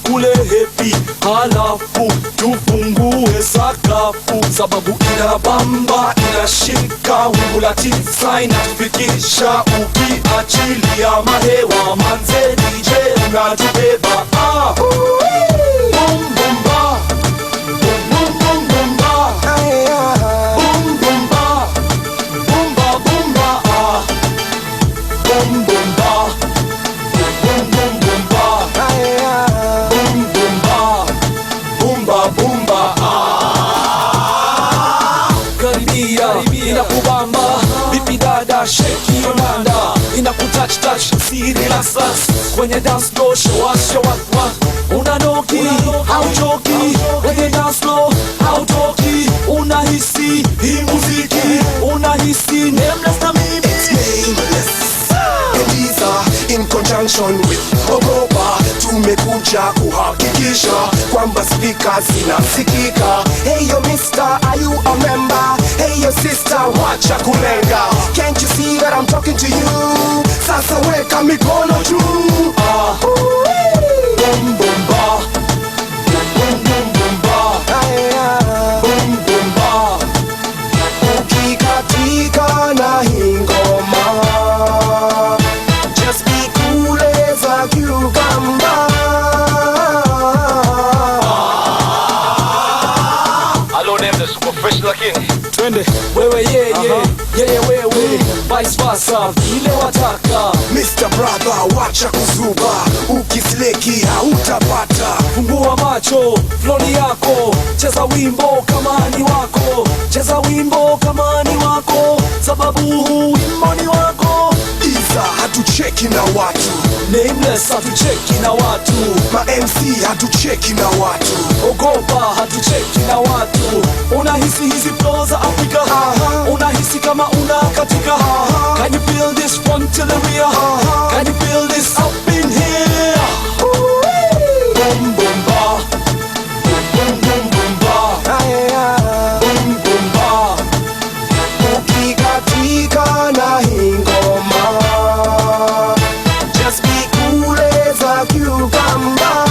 tukule hepi, halafu tufungue sakafu, sababu inabamba, inashika, wingu la tisa inatufikisha, ukiachilia mahewa manze DJ unatubeba. Boom boom ba, boom boom boom boom ba, boom boom ba, boom ba boom ba, boom boom ba, boom boom boom ba, boom boom ba, boom ba boom ba. Karibia inakubamba, vipi dada, shake your nanda, inakutouch touch, si relax relax, kwenye dance floor show us what unanoki, hauchoki, kwenye dance floor hautoki, unahisi hii muziki, unahisi nameless na mimi nameless. Eliza in conjunction with Ogopa, tumekuja kuhakikisha kwamba speakers zinasikika. Hey yo mister, are you a member? Hey yo sister, wacha kulenga. Can't you see that I'm talking to you? Sasa weka mikono juu. Boom boom ba, boom boom boom ba, boom boom ba. Ukikatika na hii ngoma, just be cool as a cucumber. Hello name the super fresh lakini twende wewe yeye wewe vice versa vile wataka. Mr. Brother wacha kuzuba, ukisleki hautapata. Fungua macho, floni yako, cheza wimbo kama ni wako, cheza wimbo kama ni wako, sababu wimbo ni wako. Iza hatucheki na watu, Nameless hatucheki na watu, ma MC hatucheki na watu, Ogopa hatucheki na watu. Unahisi hizi flow za Afrika, unahisi kama unakatika. Can you feel this one till the rear? Can you feel this up in here? Boom boom ba, boom boom boom ba, boom boom ba. ukikatika na hii ngoma, just be cool as a cucumber.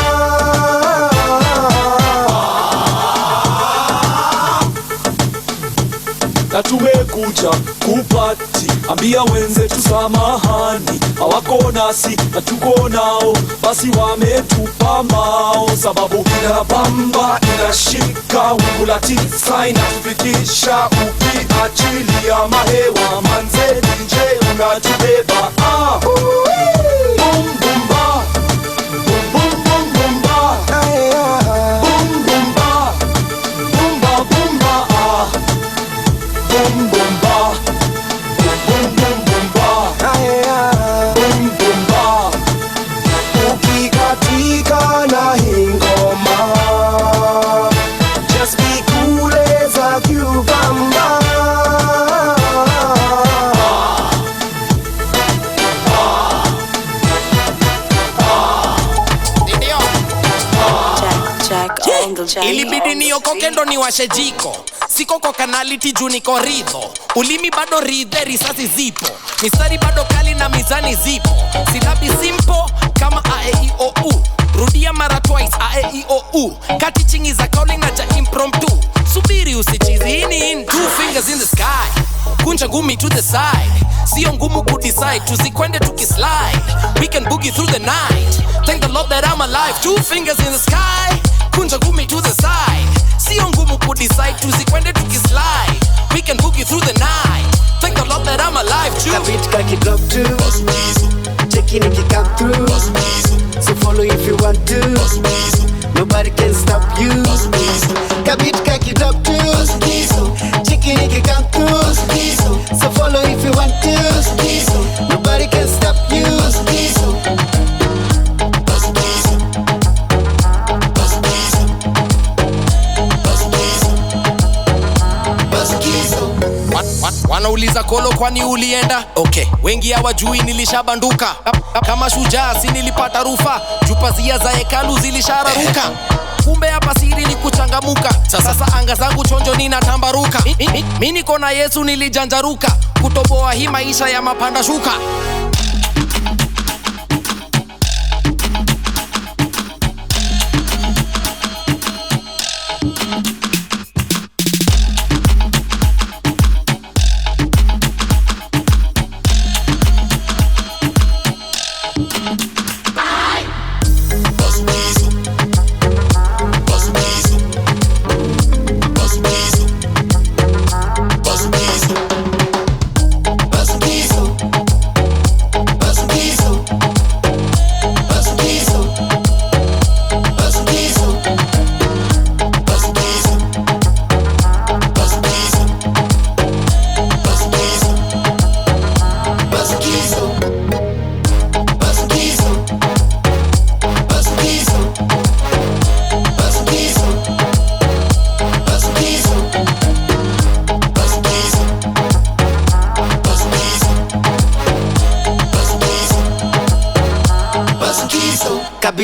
Na tumekuja kupati, ambia wenzetu samahani, hawako nasi na tuko nao, basi wametupa mao, sababu inabamba, inashika, wingu la tisa inatufikisha, ukiachilia mahewa manze DJ unatubeba. Boom boom ba, boom boom boom boom ba, boom boom ba, boom ba boom ba. Boom boom ba, boom boom boom ba, boom boom ba. Ukikatika na hii ngoma, just be cool as a cucumber. Ilibidi niokoke ndo niwashe jiko, siko kwa kanaliti juu niko ridho. Ulimi bado ridhe, risasi zipo, mistari bado kali na mizani zipo. Silabi simple kama A-E-I-O-U, rudia mara twice A-E-I-O-U. Kati chingi za calling na ja impromptu, subiri usichizi, hini in. Two fingers in the sky, kunja ngumi to the side, sio ngumu kudecide, tuzikwende tukislide. We can boogie through the night, thank the Lord that I'm alive. Two fingers in the sky, kunja ngumi to the side, sio ngumu kudecide, tuzikwende tukislide. We can boogie through the night, thank the Lord that I'm alive. Kabit kaki drop to, checking if you come through, so follow if you want to, nobody can stop you. Kabit kaki drop to, checking if you come through, so follow if you want to, nobody can stop you. Wanauliza kolo kwani ulienda? Okay, wengi hawajui nilishabanduka. Kama shujaa si nilipata rufa, jupazia za hekalu zilishararuka. Kumbe hapa siri ni kuchangamuka, sasa anga zangu chonjo ninatambaruka. Mimi niko na Yesu nilijanjaruka, kutoboa hii maisha ya mapanda shuka.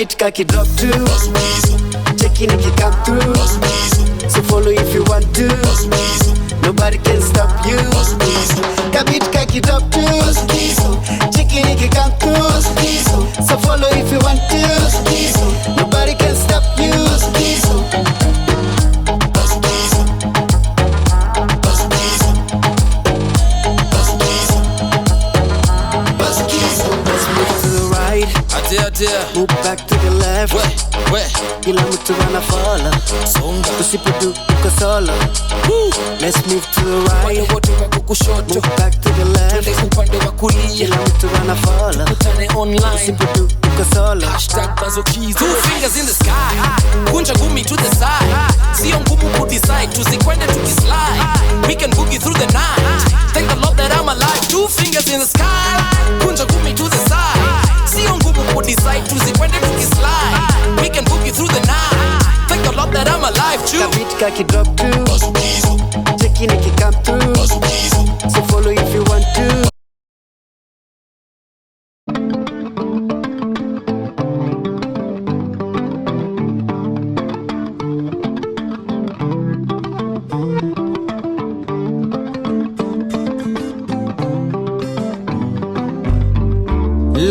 kabit kaki drop to cheki niki come through. So follow if you want to. Nobody can stop you. Kabit kaki drop to cheki niki come through. So follow if you want to. Nobody can stop you. Move back to the left. Kila mtu anafollow. Usipodu uko solo. Let's move to the right. Move back to the left. Kila mtu anafollow. Usipodu uko solo. Two fingers in the sky. Kunja gumi to the side. Sio ngumu kudecide. Tusikwende tukislide. We can boogie through the night. Thank the Lord that I'm alive. Two fingers in the sky. Kunja gumi to the side. Sio ngumu kudecide. Tusikwende tukislide. We can boogie through the night. Thank the Lord that I'm alive too. Kabit kaki drop to cheki niki come through. So follow if you want to.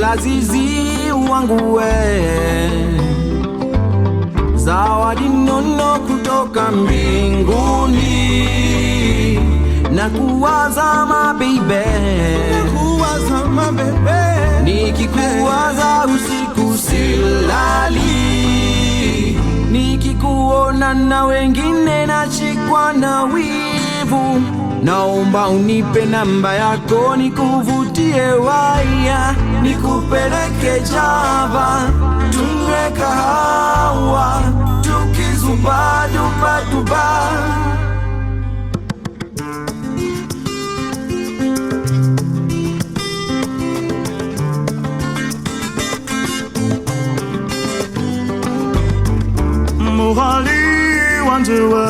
Lazizi wangu we, zawadi nono kutoka mbinguni. Nakuwaza my baby, nikikuwaza usiku silali. Nikikuona na wengine nachikwa na wivu. Naomba unipe namba yako nikuvutie waya, nikupeleke Java tunywe kahawa tukizuba duba duba. Muhali wanjewe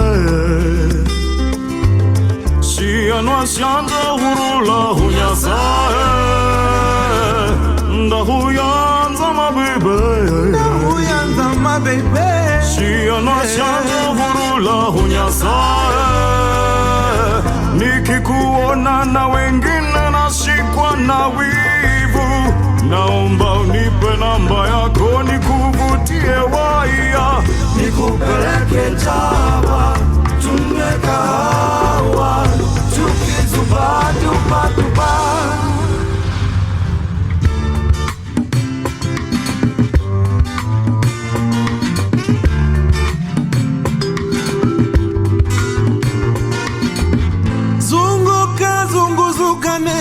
Sianwa sianza hurula hunyasae. Ndahuyanza ma baby. Sianwa sianza hurula hunyasae. Nikikuona na wengine nashikwa na wivu. Naomba unipe namba yako nikuvutie waya, nikupeleke Java tunywe kahawa tukizuba duba duba. Zunguka zunguzukane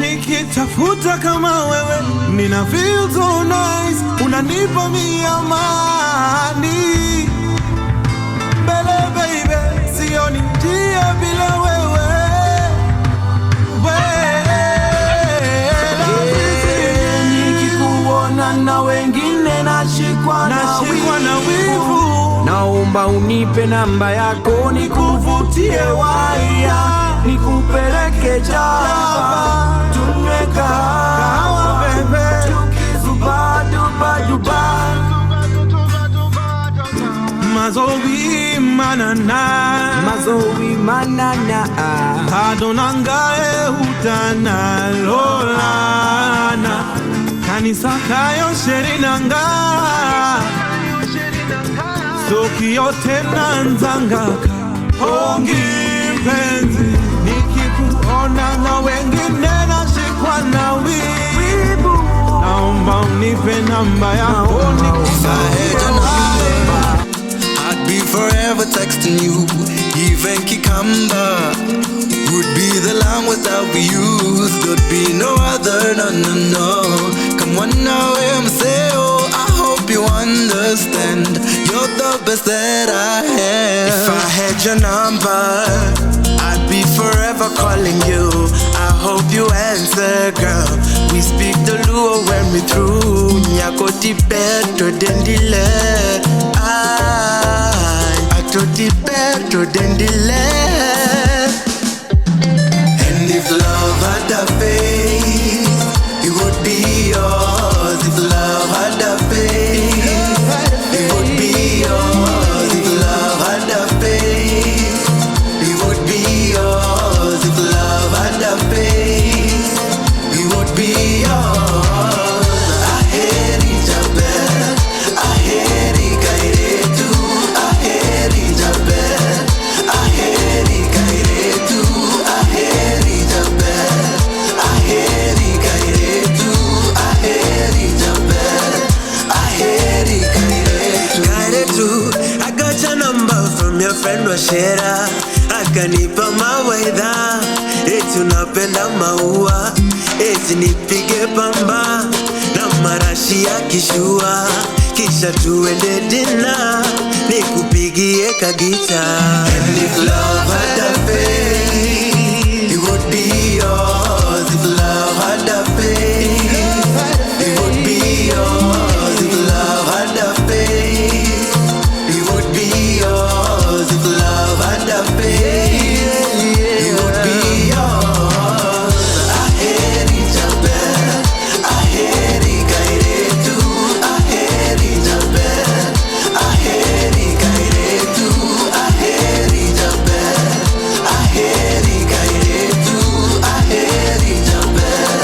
nikitafuta kama wewe. Nina feel so nice, unanipa mi amani. Bele baby, sioni njia bila wewe. Nikikuona na wengine nashikwa na wivu. Naomba unipe namba yako nikuvutie waya, nikupeleke Java tunywe kahawa tukizuba duba duba. Mazowi manana Adonangae utana lolana. Kanisa kayo sherinanga Soki yote nanzangaka Hongi mpenzi, nikikuona na wengine nashikwa na wivu. Naomba unipe namba yako I'd be forever texting you, even Kikamba would be the language that we use. There'd be no other, no. Come on now, MCO, I hope you understand. You're the best that I have. If I had your number, I'd be forever calling you. I hope you answer, girl. We speak the Luo when we through. Nyakoti better than the lead. I told the better than the lead. And if love had a face, it would be yours. If love had a face, be yours. Aheri Jabel, aheri kairetu, aheri Jabel, aheri kairetu, aheri Jabel, aheri kairetu, aheri Jabel, aheri kairetu. Kairetu, I got your number from your friend Washera, akanipa mawaidha, eti unapenda maua, eti nipige pamba na marashi ya kishua, kisha tuende dina, nikupigie kagita. And if love had a face, it would be yours. If love had a face, it would be yours. If love had a face, it would be yours. If love had a face, it would be yours. Aheri Jabel, aheri kairetu, aheri Jabel, aheri kairetu, aheri Jabel, aheri kairetu, aheri Jabel,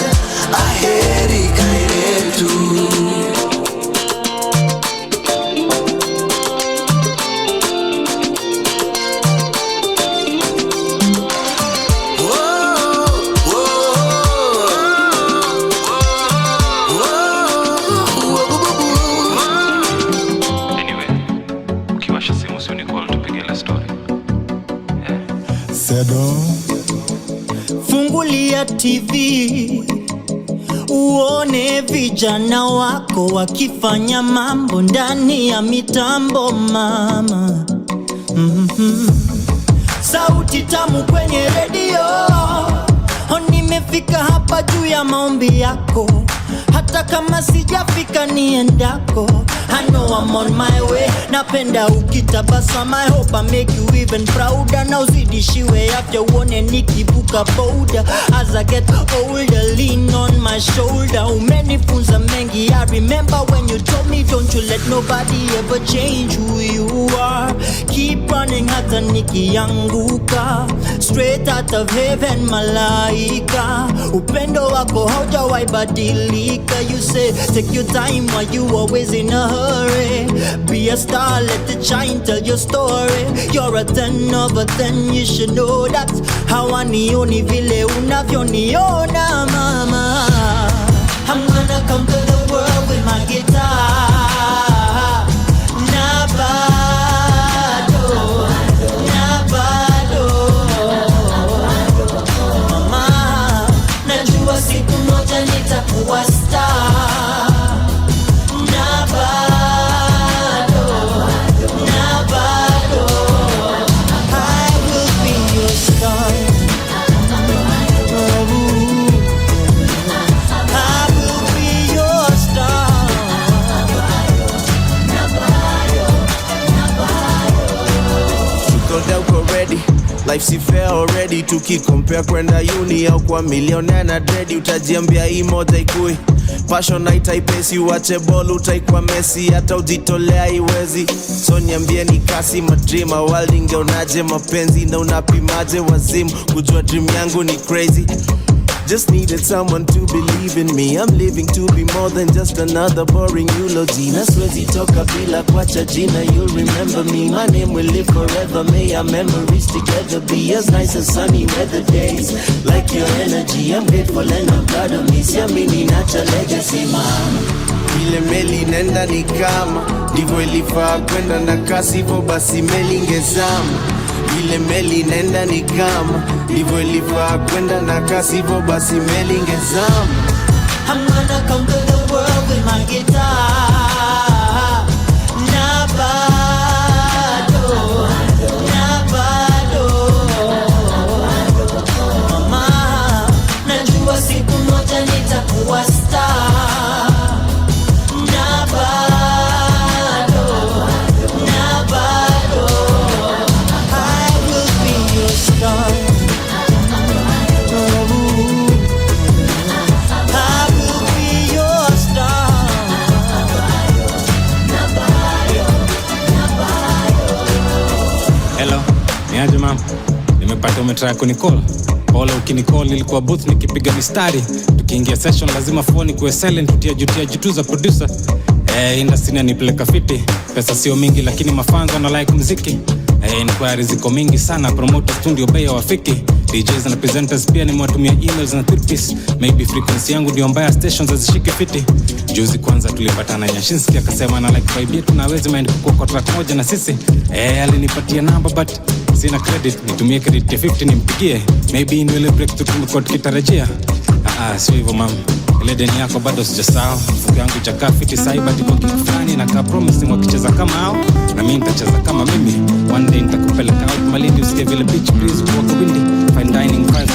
aheri kairetu. Fungulia TV uone vijana wako wakifanya mambo ndani ya mitambo mama. Sauti tamu kwenye redio, nimefika hapa juu ya maombi yako, hata kama sijafika niendako. I know I'm on my way, napenda ukitabasama. I hope I make you even prouder. Na uzidishiwe afya uone nikivuka boda. As I get older, lean on my shoulder. Umenifunza mengi, I remember when you told me don't you let nobody ever change who you are. Keep running hata nikianguka, straight out of heaven malaika. Upendo wako haujawahi badilika. You say take your time while you always in a hurry. Be a star, let it shine, tell your story. You're a 10 over 10, you should know that. Hawanioni vile unavyoniona mama. I'm gonna conquer the world with my guitar. Na bado, na bado. Mama, najua siku moja nitakuwa star. Na bado, na bado. I will be your star. I will be your star. Tuko uko ready, life si fair already. Tukikompare kwenda uni au kwa millionaire na dready, utajiambia hii moja ikui. Passion haitaipesi, uache ball utaikwa Messi, hata ujitolea iwezi. So niambie ni kasi madream, world ingeonaje mapenzi na unapimaje wazimu, kujua dream yangu ni crazy. Just needed someone to believe in me. I'm living to be more than just another boring eulogy. Na siwezi toka bila kuacha jina. You'll remember me, my name will live forever. May our memories together be as nice as sunny weather days. Like your energy, I'm grateful and I'm proud of me. Siamini nacha legacy man. Ile meli nenda ni kama ndivyo ilifaa kwenda na kasi, hivyo basi meli ingezama. Ile meli nenda ni kama ndivyo ilifaa kwenda na kasi, hivyo basi meli ingezama. I'm gonna conquer the world with my guitar. Na bado, na bado. Mama, najua siku moja nitakuwa star. Na bado, na bado. I will be your star. I will be your star. Hello, niaje mama? Nimepata umetry kunicall. Pole ukinicall, nilikuwa booth nikipiga mistari. tukiingia session lazima phone kuwe silent, tutia jutu za producer. Industry inanipeleka fiti, pesa sio mingi lakini mafans wana like muziki. Inquiries ziko mingi sana, promoter studio bei hawafiki. DJs na presenters pia nimewatumia emails na tweets. Maybe frequency yangu ndio mbaya, stations hazishiki fiti. Juzi kwanza tulipatana Nyashinski akasema na like vibe yetu naweza mind kwa track moja na sisi. Alinipatia number but sina credit, nitumie credit ya 50 nimpigie. Maybe in will break tumekuwa tukitarajia. Sio hivyo mama, ile deni yako bado sijasahau. Fuko yangu chakaa fiti saiba tipo kifani na ka promise wakicheza kama hao na mimi nitacheza kama mimi. One day nitakupeleka out Malindi usikie vile beach breeze kwa windy. Fine dining vibes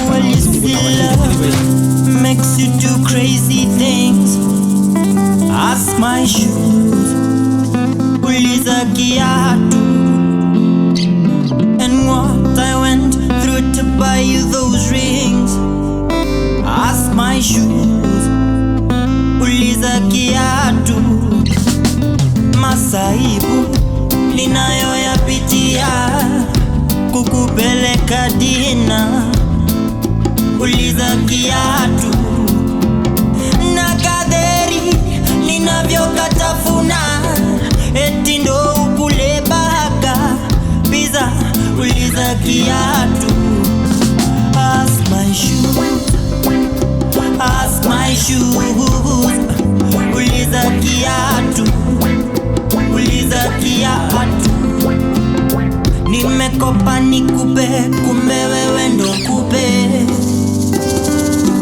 makes you do crazy things. Ask my shoes, uliza kiatu, and what I went through to buy you those rings. Ask my shoes, uliza kiatu, masaibu ninayoyapitia kukupeleka dina. Uliza kiatu na kaderi ninavyokatafuna, eti ndo ukule baka pizza. Uliza kiatu. Ask my shoes, ask my shoes, uliza kiatu, uliza kiatu. Nimekopa nikupe, kumbe wewe ndo kupe.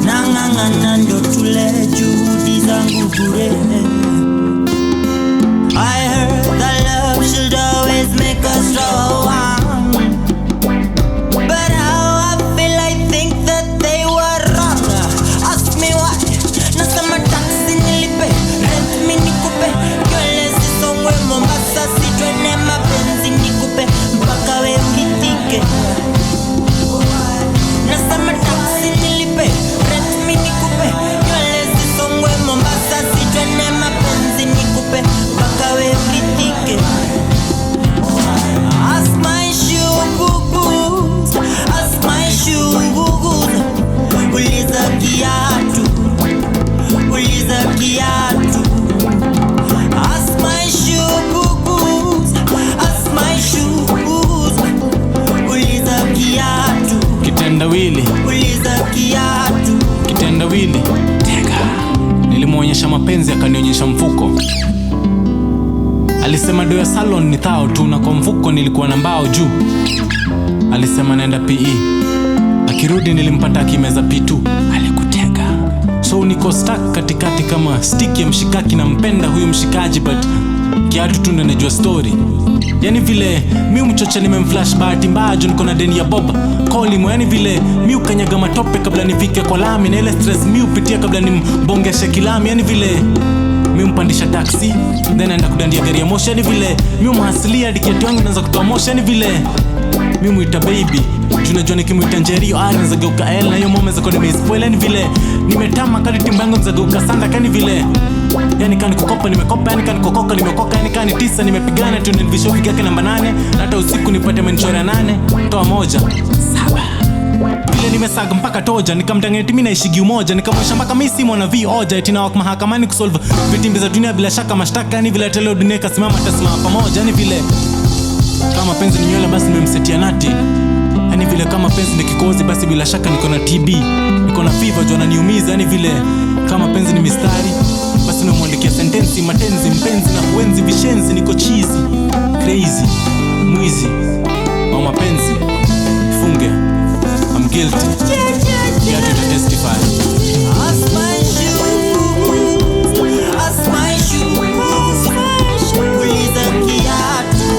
Nang'ang'ana ndo tule juhudi zangu bure. I heard that love should always make us strong, but how I feel I think that they were wrong. Ask me why, nasema taxi nilipe, rent mi nikupe, nywele zisongwe Mombasa sitwene mapenzi nikupe, mpaka we ulitike. Nasema taxi nilipe, rent mi nikupe, nywele zisongwe Mombasa sitwene mapenzi nikupe, mpaka we ulitike. Ask my shoes, ask my shoes, uliza kiatu, uliza kiatu. Ask my shoes, ask my shoes, uliza kiatu, kitendawili, uliza kiatu, kitendawili. Nilimuonyesha mapenzi akanionyesha mfuko. Alisema do ya salon ni thao tu, na kwa mfuko nilikuwa na mbao juu. Alisema naenda PE, akirudi nilimpata akimeza P2. Alikutega, so niko stuck katikati kama stick ya mshikaki. Nampenda huyu mshikaji but kiatu tu ndo najua story. Yani vile mi mchocha nimemflash bahati mbaya juu niko na deni ya boba call him. Yani vile mi ukanyaga matope kabla nifike kwa lami, na ile stress mi upitia kabla nimbongeshe kilami. Yani vile mi mpandisha taxi then aenda kudandia gari ya moshi. Yani vile mi umhasilia hadi kiatu yangu naanza kutoa moshi. Yani vile mi muita baby juu najua nikimuita Njeri naanza geuka L, na hiyo mome zako nimeispoil. Yani vile nimetama kadi timba yangu naanza geuka sanda. Yani vile yani kani kukopa nimekopa, yani kani kokoka nimekoka, yani kani tisa nimepigana tu nilvisho fika yake namba 8, na hata usiku nipate menchora 8 toa moja 7. Vile nimesaga mpaka toja nikamtangeti mimi naishigi umoja, nikamwesha mpaka mimi si mwana vioja eti na mahakamani kusolve vitimbi za dunia bila shaka mashtaka. Yani vile tele dunia kasimama tasimama pamoja. Yani vile kama penzi ni nywele basi nimemsetia nati. Yani vile kama penzi ni kikozi basi bila shaka niko na TB, niko na fever jona niumiza. Yani vile kama penzi ni mistari basi nimemwandikia sentensi matenzi mpenzi na kuenzi vishenzi. Niko cheesy crazy mwizi au mapenzi funge I'm guilty. You have to testify. ask my shoes, ask my shoes, uliza kiatu,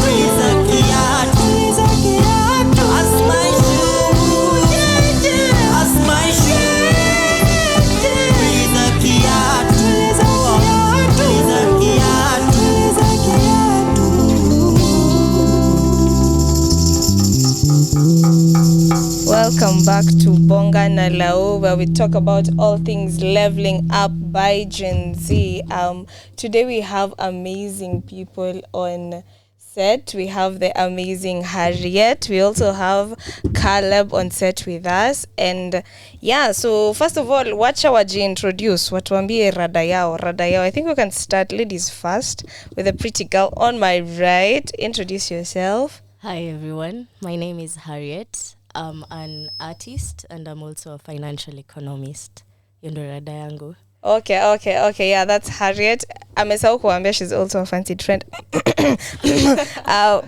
uliza kiatu. Ask my shoes, ask my shoes, uliza kiatu, uliza kiatu. Welcome back to Bonga na Lao, where we talk about all things leveling up by Gen Z. Today we have amazing people on set. We have the amazing Harriet. We also have Caleb on set with us. And yeah, so first of all, wacha wajiintroduce. Watuambie rada yao. I think we can start ladies first with a pretty girl on my right. Introduce yourself. Hi everyone, my name is Harriet. I'm an artist and I'm also a financial economist. Yondo rada yangu. Okay. Yeah, that's Harriet. Amesahau kuambia she's also a fancied friend.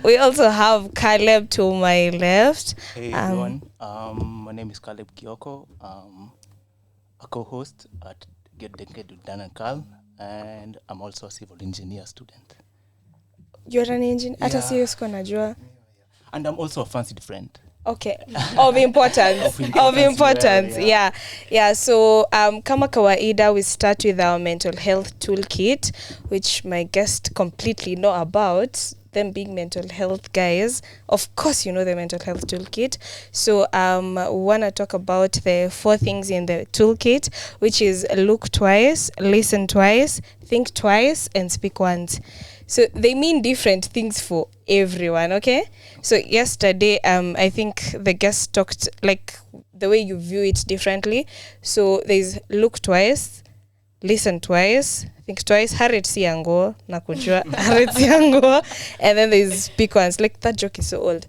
We also have Caleb to my left. Hey everyone, my name is Caleb Kioko. A co-host at Get Denke Dan and Carl, and I'm also a civil engineer student. You're an engineer? Hata siyusko najua. And I'm also a fancied friend. Okay, of importance. Yeah. So kama kawaida, we start with our mental health toolkit, which my guest completely know about, them being mental health guys. Of course, you know the mental health toolkit. So we want to talk about the 4 things in the toolkit, which is look twice, listen twice, think twice, and speak once. So they mean different things for everyone, okay? So yesterday, I think the guest talked like the way you view it differently. So there's look twice, listen twice, think twice. Harriet siango nakujua. Harriet siango, and then there's speak once. Like that joke is so old.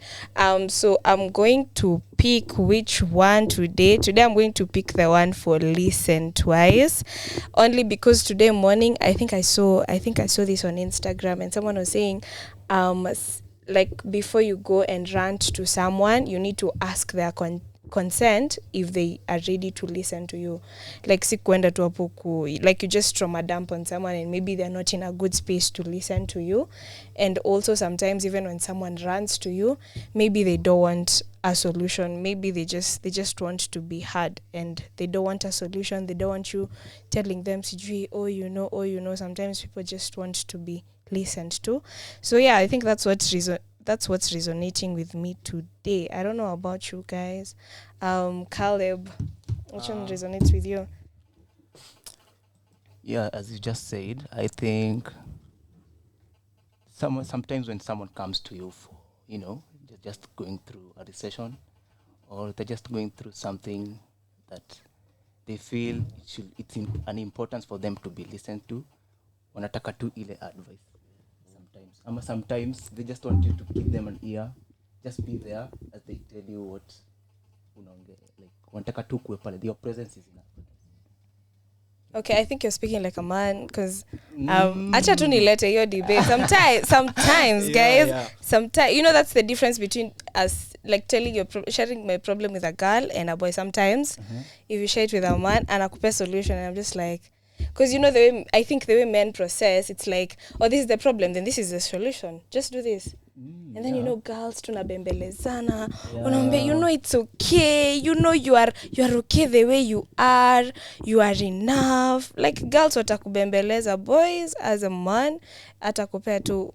So I'm going to pick which one today. Today I'm going to pick the one for listen twice, only because today morning I think I saw this on Instagram, and someone was saying, like before you go and rant to someone, you need to ask their consent if they are ready to listen to you. Like si kwenda tu hapo like you just trauma dump on someone and maybe they're not in a good space to listen to you. And also sometimes even when someone rants to you, maybe they don't want a solution. Maybe they just want to be heard, and they don't want a solution. They don't want you telling them sijui oh you know. Sometimes people just want to be listened to. So yeah, I think that's what's resonating with me today. I don't know about you guys. Caleb, which one resonates with you? Yeah, as you just said, I think sometimes when someone comes to you for, they're just going through a recession, or they're just going through something that they feel it's an importance for them to be listened to, wanataka tu ile advice. Sometimes they just want you to give them an ear, just be there as they tell you what like wanataka tu kuwe pale. Your presence is enough. Okay, I think you're speaking like a man, because acha tu nilete your debate. Sometimes guys, sometimes that's the difference between us, like sharing my problem with a girl and a boy. Sometimes if you share it with a man and akupe solution, and I'm just like, because I think the way men process, it's like, oh, this is the problem, then this is the solution, just do this. And then girls tunabembelezana, unaambia it's okay, you are okay the way you are enough. Like girls watakubembeleza, boys as a man atakupea to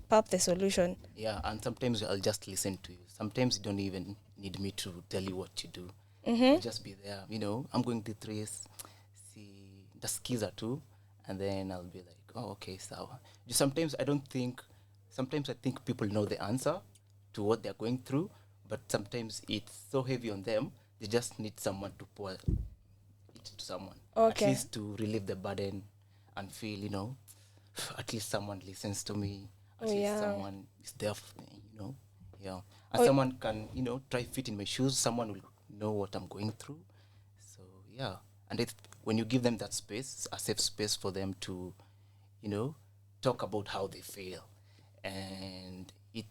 pop the solution. Yeah, and sometimes I'll just listen to you. Sometimes you don't even need me to tell you what to do. I'll just be there, I'm going to trace, see the skiza too, and then I'll be like, oh, okay, so sometimes I think people know the answer to what they're going through, but sometimes it's so heavy on them, they just need someone to pour it to someone. Okay. At least to relieve the burden and feel, at least someone listens to me. At least someone is there for me, Yeah. And someone can, try fit in my shoes. Someone will know what I'm going through. So, yeah. And when you give them that space, a safe space for them to, talk about how they feel. And I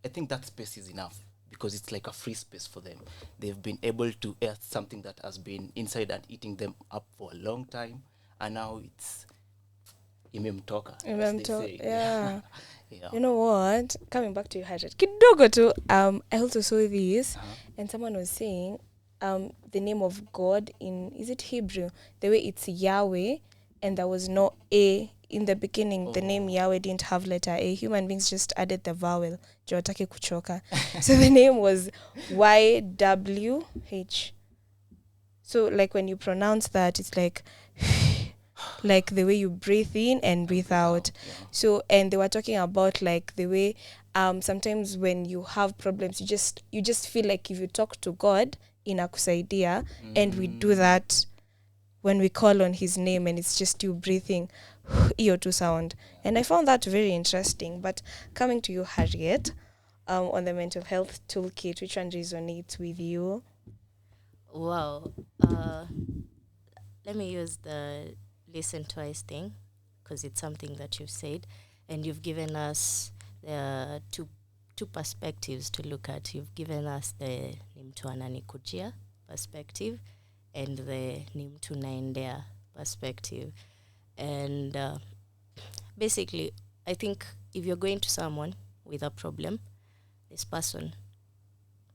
think that space is enough, because it's like a free space for them. They've been able to air something that has been inside and eating them up for a long time, and now it's imemtoka. Yeah. Yeah. You know what? Coming back to you, Harriet. Kidogo tu. I also saw this, and someone was saying the name of God is it Hebrew? The way it's Yahweh, and there was no A in the beginning. The name Yahweh didn't have letter A. Human beings just added the vowel. Jawataki kuchoka. So the name was YWH. So like when you pronounce that, it's like like the way you breathe in and breathe out. So, and they were talking about like the way sometimes when you have problems, you just feel like if you talk to God, inakusaidia, and we do that when we call on his name, and it's just you breathing iyo tu sound. And I found that very interesting. But coming to you, Harriet, on the mental health toolkit, which one resonates with you? Wow. Let me use the listen twice thing, because it's something that you've said, and you've given us two perspectives to look at. You've given us the ni mtu ananikujia perspective and the ni mtu naendea perspective. And basically, I think if you're going to someone with a problem, this person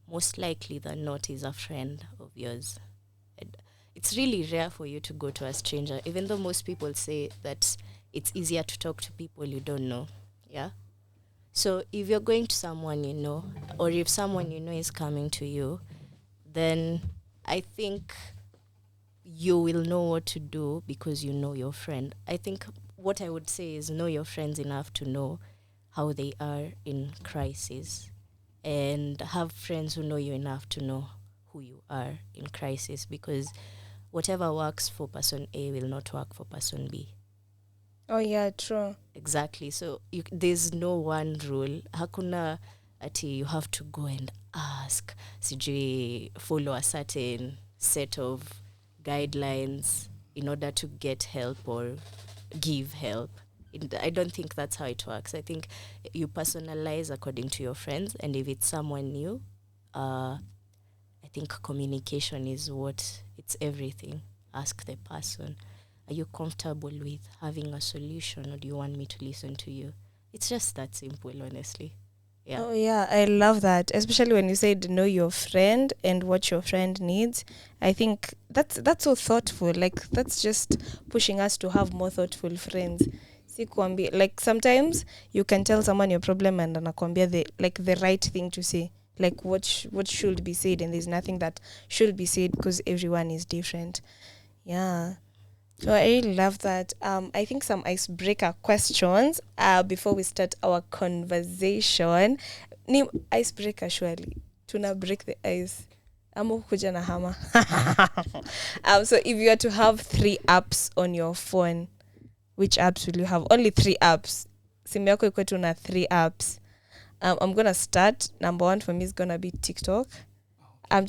most likely than not is a friend of yours. And it's really rare for you to go to a stranger, even though most people say that it's easier to talk to people you don't know. Yeah. So if you're going to someone you know, or if someone you know is coming to you, then I think you will know what to do because you know your friend. I think what I would say is know your friends enough to know how they are in crisis, and have friends who know you enough to know who you are in crisis, because whatever works for person A will not work for person B. Oh yeah, true. Exactly. So there's no one rule. Hakuna ati you have to go and ask, sijui follow a certain set of guidelines in order to get help or give help. I don't think that's how it works. I think you personalize according to your friends, and if it's someone new, I think communication is it's everything. Ask the person, are you comfortable with having a solution, or do you want me to listen to you? It's just that simple, honestly. Yeah. Oh yeah, I love that, especially when you said know your friend and what your friend needs. I think that's so thoughtful. Like that's just pushing us to have more thoughtful friends. Like sometimes you can tell someone your problem and anakwambia the right thing to say, like what should be said, and there's nothing that should be said because everyone is different. Yeah. So I really love that. I think some icebreaker questions before we start our conversation. Ni icebreaker surely. Tuna break the ice. Ama kuja na hama. So if you are to have 3 apps on your phone, which apps will you have? Only 3 apps. Simu yako iko tu na 3 apps. I'm gonna start. Number 1 for me is gonna be TikTok. It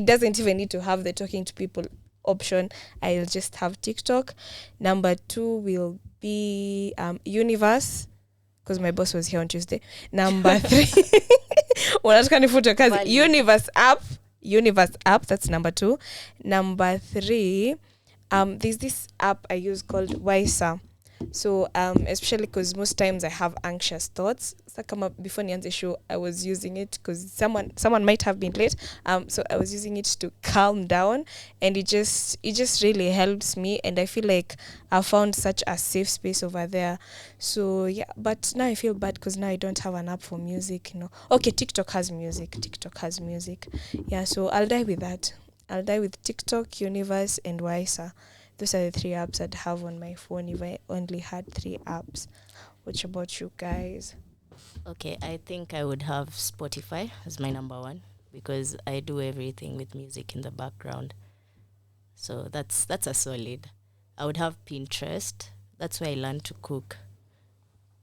doesn't even need to have the talking to people option. I'll just have TikTok. Number 2 will be Universe, because my boss was here on Tuesday. Number 3 Universe app, that's number 2. Number 3, there's this app I use called Wiser. So especially because most times I have anxious thoughts. So come up before nianze show, I was using it because someone might have been late. So I was using it to calm down, and it just really helps me, and I feel like I found such a safe space over there. So yeah, but now I feel bad because now I don't have an app for music. Okay, TikTok has music. Yeah, so I'll die with that. I'll die with TikTok, Universe, and Wiser. Those are the 3 apps I'd have on my phone if I only had 3 apps. What about you guys? Okay, I think I would have Spotify as my number 1, because I do everything with music in the background. So that's a solid. I would have Pinterest. That's where I learned to cook.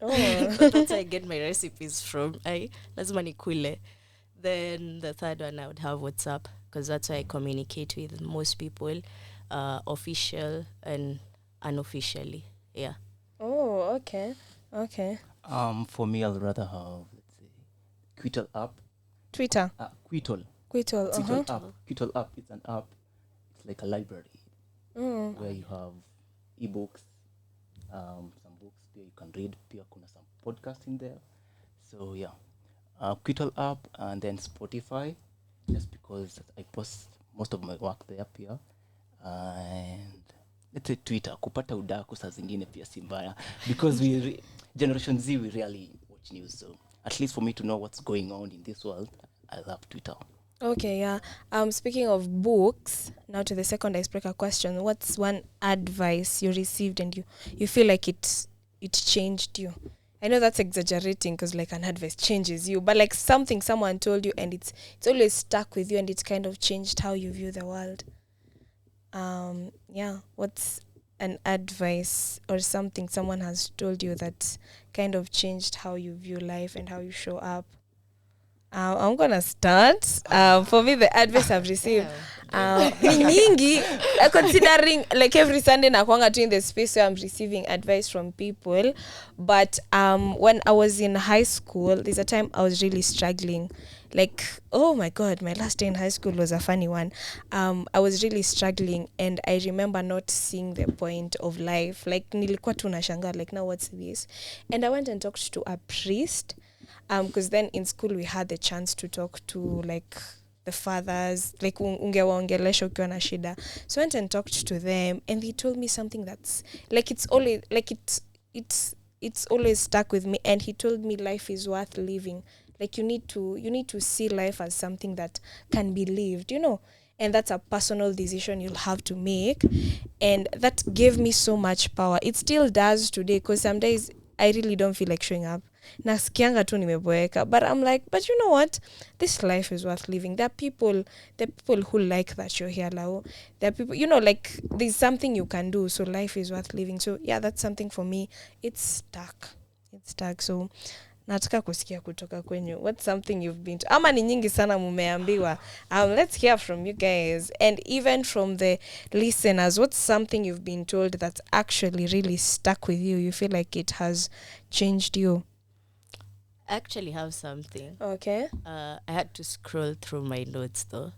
Oh. That's where I get my recipes from. Lazima nikule. Then the 3rd one, I would have WhatsApp, because that's where I communicate with most people, official and unofficially. Yeah. Oh, okay. For me, I'll rather have, let's say, Quital app. Twitter. Quital. Uh-huh. App is an app. It's like a library where you have ebooks, some books there you can read. Pia kuna some podcast in there. So yeah, Quital app, and then Spotify, just because I post most of my work there pia, and let's say Twitter kupata udaku saa zingine pia si mbaya, because Generation Z, we really watch news, so at least for me to know what's going on in this world, I love Twitter. Okay, yeah. Speaking of books, now to the second icebreaker question. What's one advice you received and you feel like it changed you? I know that's exaggerating because like an advice changes you, but like something someone told you and it's always stuck with you and it's kind of changed how you view the world. Yeah. What's an advice or something someone has told you that kind of changed how you view life and how you show up? I'm gonna start. For me, the advice I've received ni nyingi. Considering like every Sunday nakwanga tu in the space where I'm receiving advice from people. But when I was in high school, there's a time I was really struggling. Like, oh my God, my last day in high school was a funny one. I was really struggling, and I remember not seeing the point of life. Like, nilikuwa tu nashangaa, like, now what's this? And I went and talked to a priest. Because then in school we had the chance to talk to like the fathers, like ungewaongelesha ukiwa na shida. So I went and talked to them, and they told me something that's like it's always like it's always stuck with me. And he told me life is worth living. Like you need to see life as something that can be lived, and that's a personal decision you'll have to make. And that gave me so much power. It still does today, because some days I really don't feel like showing up. Nasikianga tu nimeboeka, but I'm like, but you know what, this life is worth living. There are people who like that you're here, Lao. There are people, like there's something you can do, so life is worth living. So yeah, that's something for me. It's stuck. So nataka kusikia kutoka kwenyu, what's something you've been to, ama ni nyingi sana mumeambiwa. Let's hear from you guys, and even from the listeners. What's something you've been told that's actually really stuck with you? You feel like it has changed you? I actually have something. Okay. I had to scroll through my notes though,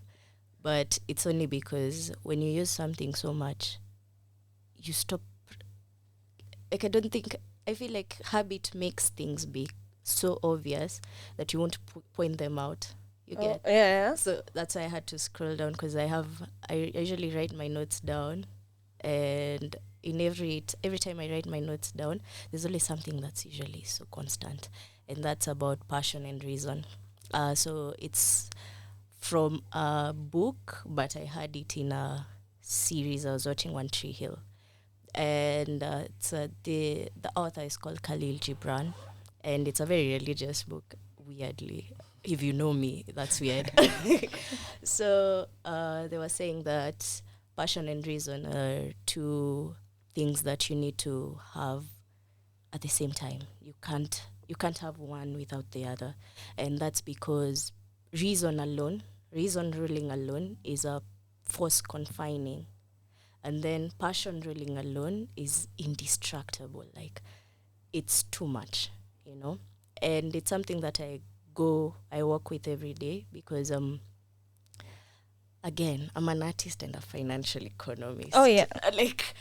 but it's only because when you use something so much, you stop. Like I feel like habit makes things be so obvious that you won't point them out. You get? Yeah. So that's why I had to scroll down, because I usually write my notes down, and in every time I write my notes down, there's always something that's usually so constant, and that's about passion and reason. So it's from a book, but I had it in a series I was watching, One Tree Hill, and the author is called Khalil Gibran, and it's a very religious book. Weirdly, if you know me, that's weird. So they were saying that passion and reason are two things that you need to have at the same time. You can't have one without the other, and that's because reason ruling alone is a force confining, and then passion ruling alone is indestructible. Like it's too much, and it's something that I work with every day, because again, I'm an artist and a financial economist. Oh yeah. Like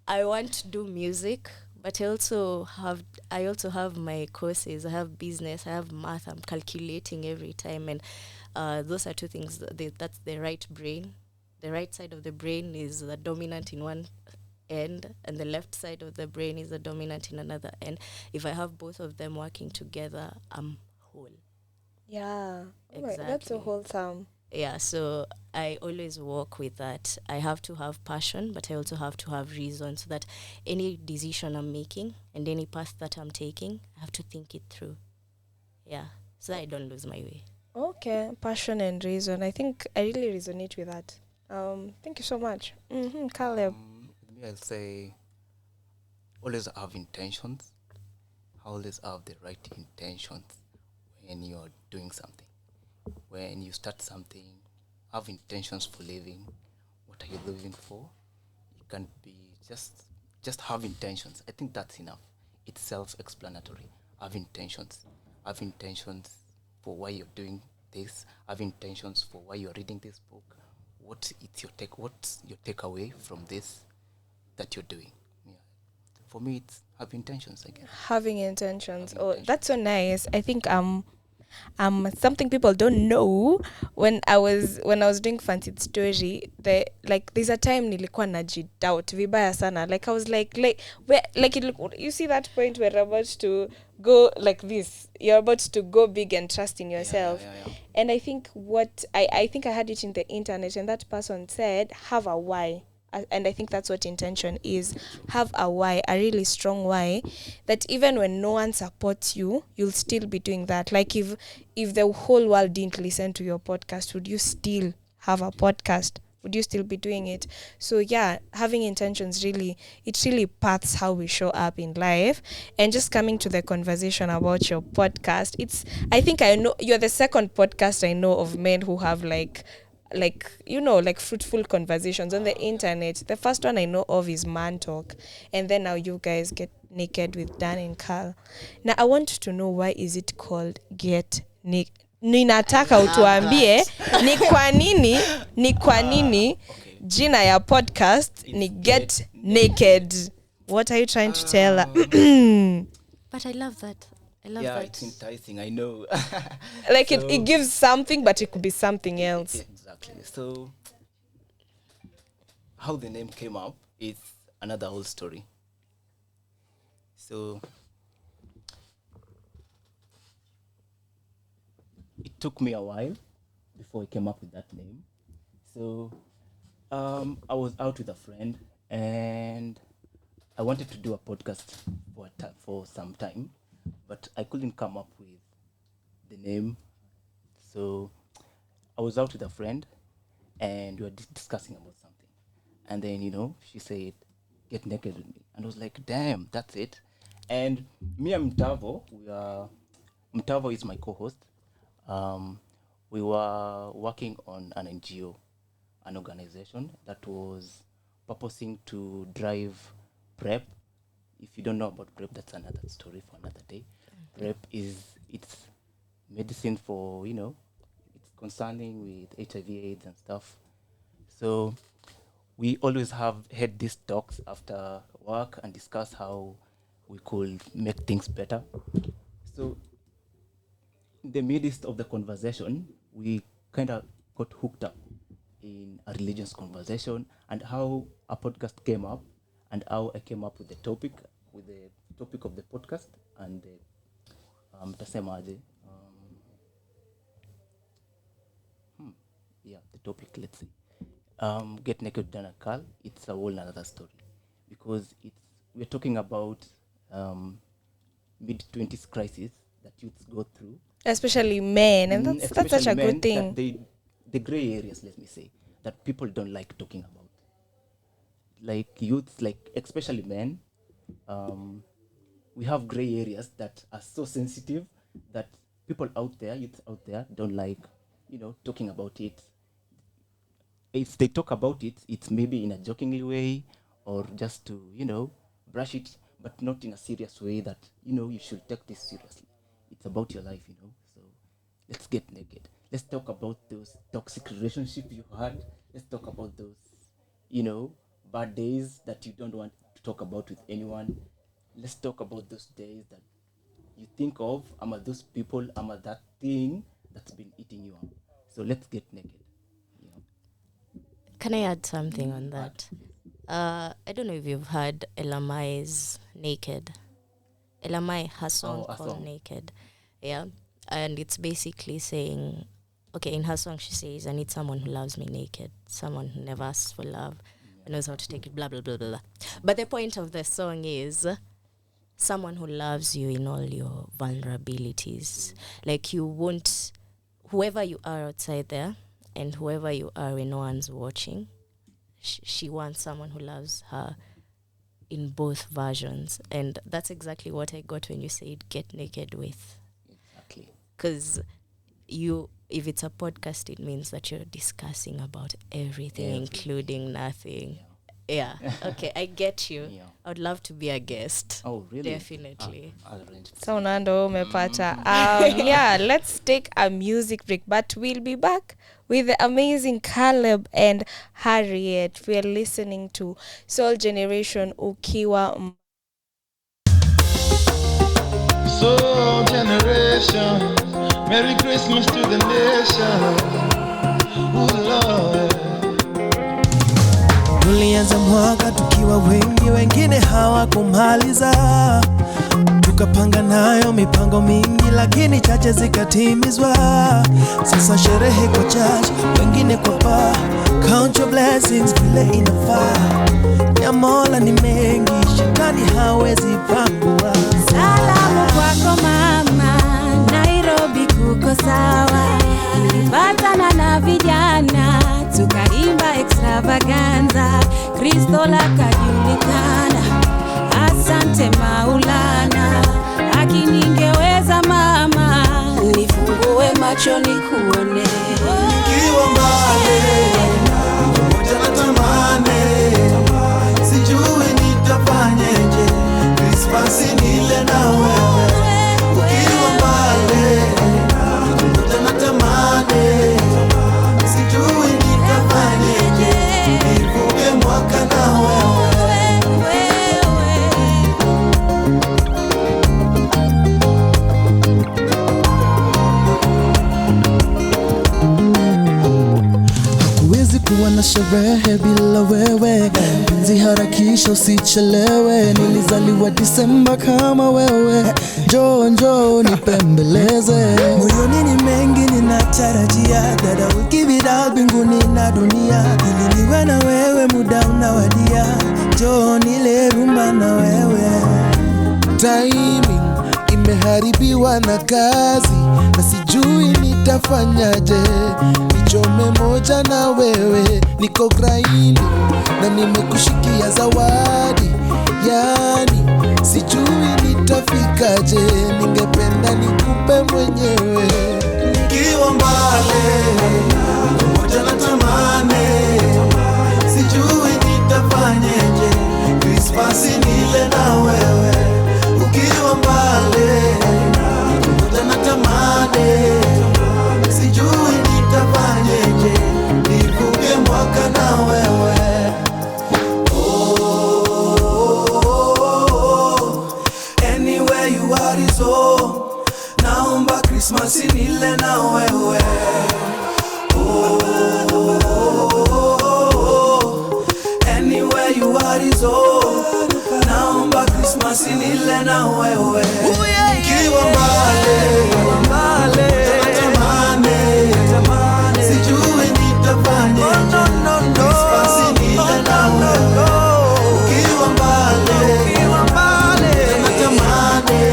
I want to do music, but I also have my courses. I have business, I have math. I'm calculating every time, and those are two things that's the right brain. The right side of the brain is the dominant in one end, and the left side of the brain is the dominant in another end. If I have both of them working together, I'm whole. Yeah. Exactly. That's so wholesome. Yeah, so I always work with that. I have to have passion, but I also have to have reason, so that any decision I'm making and any path that I'm taking, I have to think it through. Yeah, so that I don't lose my way. Okay, passion and reason. I think I really resonate with that. Thank you so much. Caleb. Me, I'll say always have intentions. Always have the right intentions when you're doing something. When you start something, have intentions for living. What are you living for? You can't be just have intentions. I think that's enough. It's self-explanatory. Have intentions. Have intentions for why you're doing this. Have intentions for why you're reading this book. What's your takeaway from this that you're doing? Yeah. For me, it's have intentions again. Having intentions. Oh, that's so nice. I think Something people don't know, when I was doing Fancy Story, there's a time nilikuwa najidoubt vibaya sana. Like I was like where, like you see that point where you're about to go like this, you're about to go big and trust in yourself. And I think I think I had it in the internet, and that person said, have a why. And I think that's what intention is. Have a why, a really strong why, that even when no one supports you, you'll still be doing that. Like if the whole world didn't listen to your podcast, would you still have a podcast? Would you still be doing it? So yeah, having intentions really paths how we show up in life. And just coming to the conversation about your podcast, I think I know you're the second podcast I know of men who have like fruitful conversations on the internet. The first one I know of is Man Talk, and then now you guys Get Naked with Dan and Carl. Now I want to know, why is it called Get Naked? Ninataka utuambie ni kwa nini jina ya podcast ni Get Naked. What are you trying to tell her? But I love that. Yeah, it's enticing, I know. Like so, it gives something, but it could be something else. Exactly. So how the name came up is another whole story. So it took me a while before I came up with that name. So I was out with a friend, and I wanted to do a podcast for some time, but I couldn't come up with the name. So I was out with a friend, and we were discussing about something. And then, she said, get naked with me. And I was like, damn, that's it. And me and Mtavo, Mtavo is my co-host. We were working on an NGO, an organization that was purposing to drive PrEP. If you don't know about PrEP, that's another story for another day. PrEP it's medicine for, it's concerning with HIV/AIDS and stuff. So we always have had these talks after work and discuss how we could make things better. So in the midst of the conversation, we kind of got hooked up in a religious conversation, and how a podcast came up, and how I came up with the topic of the podcast, and the topic, let's say, Get Naked with Dan and Carl. It's a whole another story, because we're talking about mid-20s crisis that youths go through, especially men, and that's such a good thing. The gray areas, let me say, that people don't like talking about, like youths, like especially men. We have gray areas that are so sensitive that people out there, youths out there, don't like, talking about it. If they talk about it, it's maybe in a jokingly way, or just to, brush it, but not in a serious way that, you should take this seriously. It's about your life, So let's get naked. Let's talk about those toxic relationships you had. Let's talk about those, bad days that you don't want to talk about with anyone. Let's talk about those days that you think of, those people, that thing that's been eating you up. So let's get naked. Can I add something on that? I don't know if you've heard Elamai's Naked. Elamai, her song called Naked. Yeah. And it's basically saying, okay, in her song she says, I need someone who loves me naked, someone who never asks for love, who knows how to take it, blah, blah, blah, blah, blah. But the point of the song is someone who loves you in all your vulnerabilities. Like you won't, whoever you are outside there, and whoever you are when no one's watching, she wants someone who loves her in both versions. And that's exactly what I got when you said get naked with. Exactly. Because if it's a podcast, it means that you're discussing about everything, including nothing. Yeah. Okay, I get you. Yeah. I would love to be a guest. Oh, really? Definitely. So Nando umepata. Yeah, let's take a music break, but we'll be back with the amazing Caleb and Harriet. We are listening to Soul Generation Ukiwa. Soul Generation, Merry Christmas to the nation. Oh Lord. Tulianza mwaka tukiwa wengi, wengine hawakumaliza. Tukapanga nayo mipango mingi, lakini chache zikatimizwa. Sasa sherehe kwa church, wengine kwa bar. Count your blessings vile inafaa. Ya Mola ni mengi, shetani hawezi pangua. Salamu kwako mama, Nairobi kuko sawa. Nilipatana na vijana, tukaimba extravaganza. Kristo lakajulikana, asante Maulana. Haki ningeweza mama, nifungue macho nikuone. Nikiwa mbali, pamoja na tamani, sijui nitafanyeje, Christmas nile na wewe. Ukiwa mbali, pamoja na tamani, sijui nitafanyeje, nivuke mwaka na wewe. Hakuwezi kuwa na sherehe bila wewe, penzi harakisha usichelewe. Nilizaliwa Disemba kama wewe, njoo njoo nipembeleze. Moyoni ni mengi ninatarajia, dada wiki vida mbinguni na dunia. Ili niwe na wewe muda unawadia, njoo nile rumba na wewe. Timing imeharibiwa na kazi, na sijui nitafanyaje. Nichome moja na wewe, niko grinding na nimekushikia zawadi. Yani sijui nitafikaje, ningependa nikupe mwenyewe. Nikiwa mbali, pamoja na tamani, sijui nitafanyeje, Christmas nile na wewe. Ukiwa mbali, pamoja na tamani, sijui nitafanyeje, nivuke mwaka na wewe. Anywhere you are is home. Naomba Christmas nile na wewe. Anywhere you are is home. Naomba Christmas nile na wewe. Ukiwa mbali, natamani, sijui nitafanyeje, Christmas nile na wewe. Ukiwa mbali, natamani,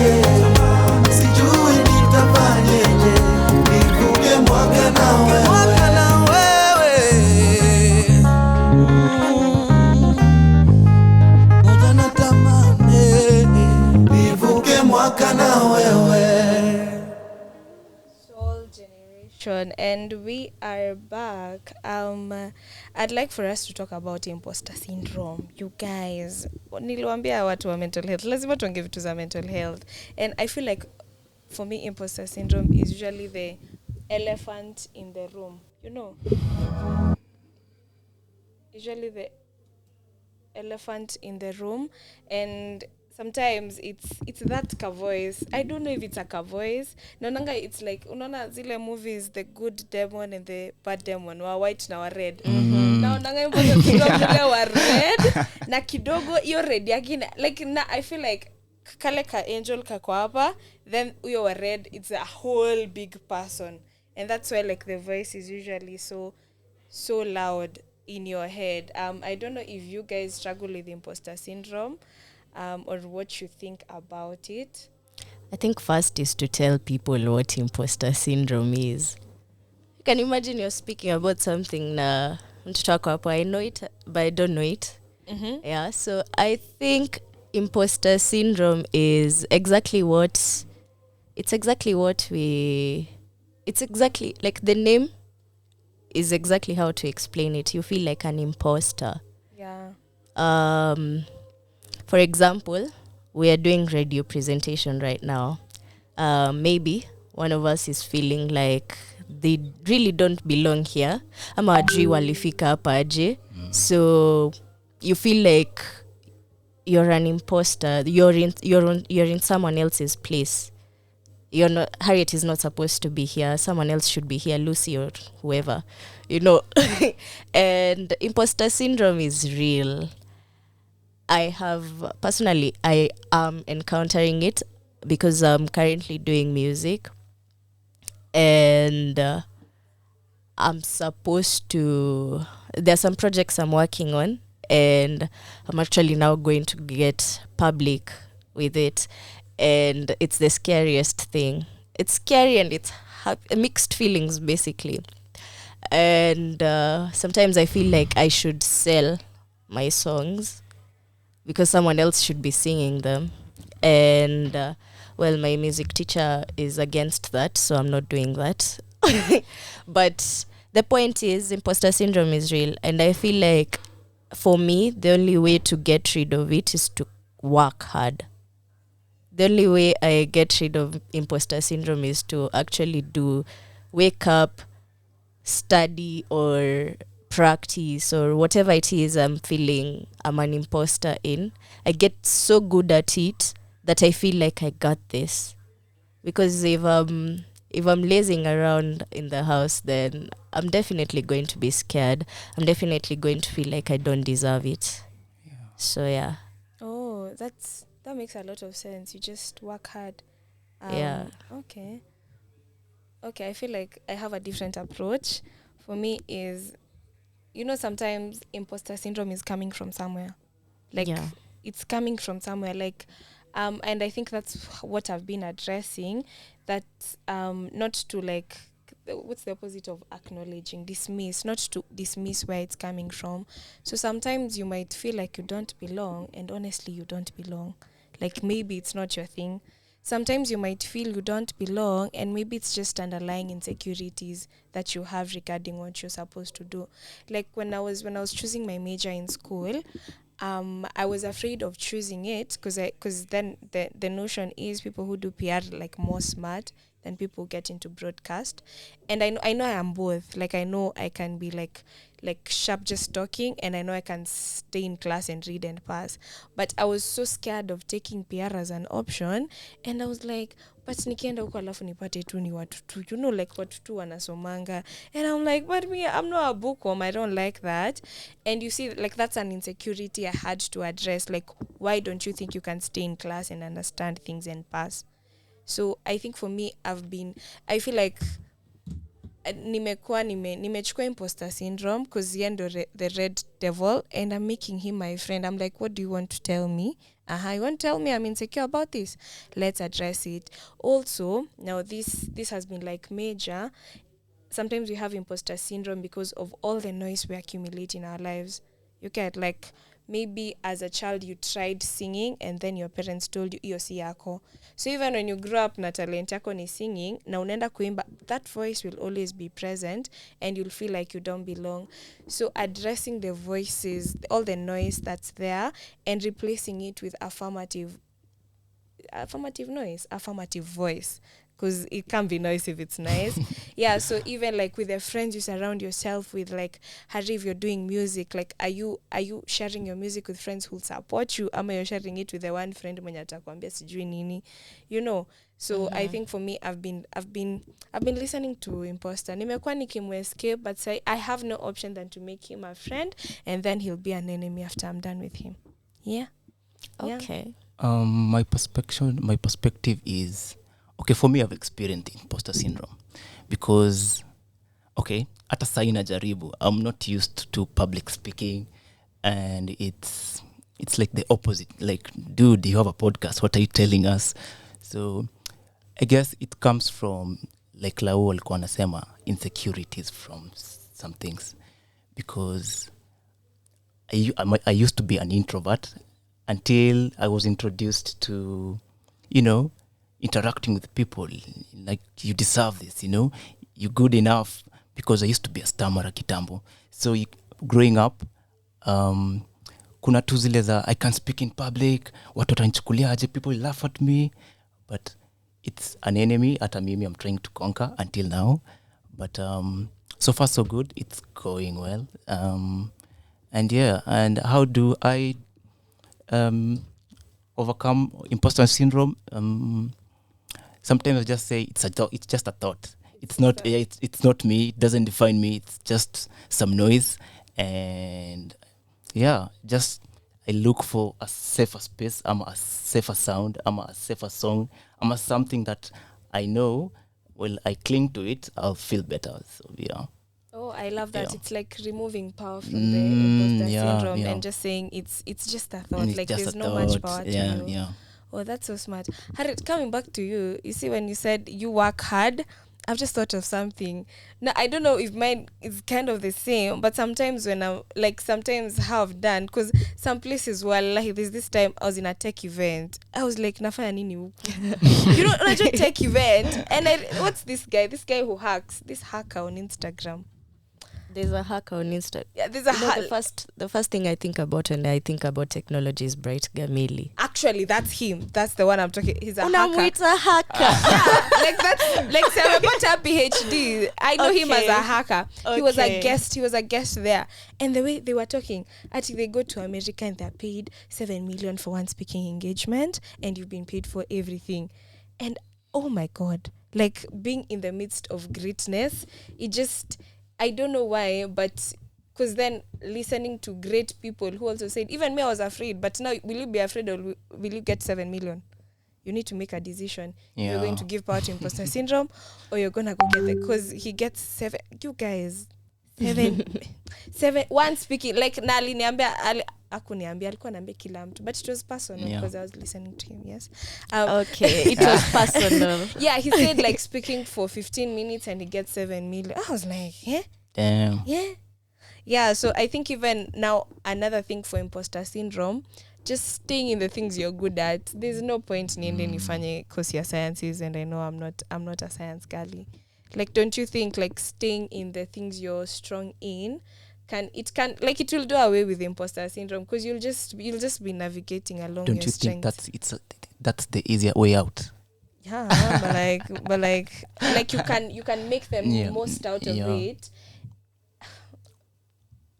sijui nitafanyeje, nivuke mwaka na wewe. Moja natamani, nivuke mwaka na wewe. Soul Generation, and we are back. I'd like for us to talk about imposter syndrome. You guys, niliwaambia watu wa mental health, lazima tuongee vitu za mental health, and I feel like for me imposter syndrome is usually the elephant in the room, you know, usually the elephant in the room. And sometimes it's that ka voice. I don't know if it's a ka voice. Naonanga it's like unaona zile movies, the good demon and the bad demon, wa white na wa red. Naonanga imposter syndrome wa red na kidogo hiyo red yake like na I feel like kale ka angel kako hapa, then huyo wa red, it's a whole big person, and that's why like the voice is usually so loud in your head. I don't know if you guys struggle with imposter syndrome, or what you think about it. I think first is to tell people what imposter syndrome is. You can imagine you're speaking about something na mtoto wako hapo, I know it but I don't know it. Yeah, so I think imposter syndrome is exactly it's exactly like the name is exactly how to explain it. You feel like an imposter. Yeah. For example, we are doing radio presentation right now. Maybe one of us is feeling like they really don't belong here. Ama wajui walifika hapa aje. So you feel like you're an imposter. You're in someone else's place. you're not, Harriet is not supposed to be here, someone else should be here, Lucy or whoever, you know. And imposter syndrome is real. I am encountering it because I'm currently doing music, and I'm supposed to, there's some projects I'm working on, and I'm actually now going to get public with it, and it's the scariest thing. It's scary and it's mixed feelings basically. And sometimes I feel like I should sell my songs because someone else should be singing them. And well, my music teacher is against that, so I'm not doing that. But the point is, imposter syndrome is real, and I feel like for me, the only way to get rid of it is to work hard. The only way I get rid of imposter syndrome is to actually wake up, study, or practice, or whatever it is I'm feeling I'm an imposter in. I get so good at it that I feel like I got this. Because if I'm lazing around in the house, then I'm definitely going to be scared. I'm definitely going to feel like I don't deserve it. Yeah. So yeah. Oh, that makes a lot of sense. You just work hard. Yeah. Okay. Okay, I feel like I have a different approach. For me is, sometimes imposter syndrome is coming from somewhere. Like, yeah. It's coming from somewhere. Like, and I think that's what I've been addressing. That not to like, what's the opposite of acknowledging? Dismiss, not to dismiss where it's coming from. So sometimes you might feel like you don't belong, and honestly, you don't belong. Like maybe it's not your thing. Sometimes you might feel you don't belong, and maybe it's just underlying insecurities that you have regarding what you're supposed to do. Like when I was choosing my major in school, I was afraid of choosing it because then the notion is people who do PR like more smart than people who get into broadcast, and I know I am both. Like I know I can be like sharp just talking, and I know I can stay in class and read and pass. But I was so scared of taking PR as an option, and I was like, but nikienda huko alafu nipate tu ni watu tu, like watu tu wanasomanga, and I'm like, but me, I'm not a bookworm, I don't like that. And you see, like that's an insecurity I had to address. Like, why don't you think you can stay in class and understand things and pass? So I think for me, I feel like nimechukua imposter syndrome because he endo the red devil, and I'm making him my friend. I'm like, what do you want to tell me? You want to tell me I'm insecure about this? Let's address it. Also, now this has been like major. Sometimes we have imposter syndrome because of all the noise we accumulate in our lives. You get like maybe as a child you tried singing and then your parents told you iyo si yako. So even when you grow up na talent yako ni singing, na unaenda kuimba, that voice will always be present and you'll feel like you don't belong. So addressing the voices, all the noise that's there, and replacing it with affirmative voice, because it can't be noise if it's nice. Yeah, so even like with the friends you surround yourself with, like Harry, if you're doing music, like are you sharing your music with friends who'll support you, ama you're sharing it with the one friend mwenye atakwambia sijui nini, so I think for me I've been listening to imposter. Nimekuwa nikimescape, but say I have no option than to make him a friend, and then he'll be an enemy after I'm done with him. Okay. My perspective is, okay, for me I've experienced imposter syndrome because, okay, hata sai najaribu, I'm not used to public speaking, and it's like the opposite. Like, dude, you have a podcast, what are you telling us? So I guess it comes from, like Lau alikuwa anasema, insecurities from some things, because I used to be an introvert until I was introduced to, interacting with people. Like, you deserve this, you're good enough, because I used to be a stammerer kitambo. So growing up, kuna tu zile za I can speak in public, watu watanichukulia aje, people laugh at me, but it's an enemy hata mimi I'm trying to conquer until now. But so far so good, it's going well. And yeah, and how do I overcome imposter syndrome? sometimes I just say it's a thought. It's just a thought. It's not. It's not me. It doesn't define me. It's just some noise, and just I look for a safer space. I'm a safer sound. I'm a safer song. I'm a something that I know. Well, I cling to it. I'll feel better. So yeah. Oh, I love that. Yeah. It's like removing power from the imposter syndrome yeah. and just saying it's just a thought. It's Like just there's a no much thought. power to Yeah, you. yeah. Oh, that's so smart. Harriet, coming back to you, you see when you said you work hard, I've just thought of something. Now, I don't know if mine is kind of the same, but sometimes when I'm like, sometimes how I've done, because some places were like, there's this time I was in a tech event. I was like, nafanya nini huku? You know, unajua tech event. And what's this guy? This guy who hacks, this hacker on Instagram. There's a hacker on Insta. Yeah, there's a the first thing I think about when I think about technology is Bright Gamili. Actually, that's him. That's the one I'm talking. He's a hacker. Unamwita hacker. Yeah, like that's like Samapata PhD. I know him as a hacker. He was a guest. He was a guest there. And the way they were talking, actually they go to America and they're paid 7 million for one speaking engagement, and you've been paid for everything. And oh my God, like being in the midst of greatness, it just, I don't know why, but because then listening to great people who also said, even me, I was afraid, but now will you be afraid or will you get 7 million? You need to make a decision. Yeah. You're going to give power to imposter syndrome or you're going to go get the, because he gets 7, you guys, 7, one speaking, like na aliniambia, akuniambia, alikuwa anaambia kila mtu, but it was personal because I was listening to him, yes. It was personal. Yeah, he said like speaking for 15 minutes and he gets 7 million. I was like, Damn. Yeah, so I think even now, another thing for imposter syndrome, just staying in the things you're good at. There's no point niende nifanye course ya sciences, and I know I'm not a science girly. Like, don't you think like staying in the things you're strong in it will do away with imposter syndrome, because you'll just be navigating along Don't your you strengths. think that's the easier way out? Yeah, but like you can make the most out of it.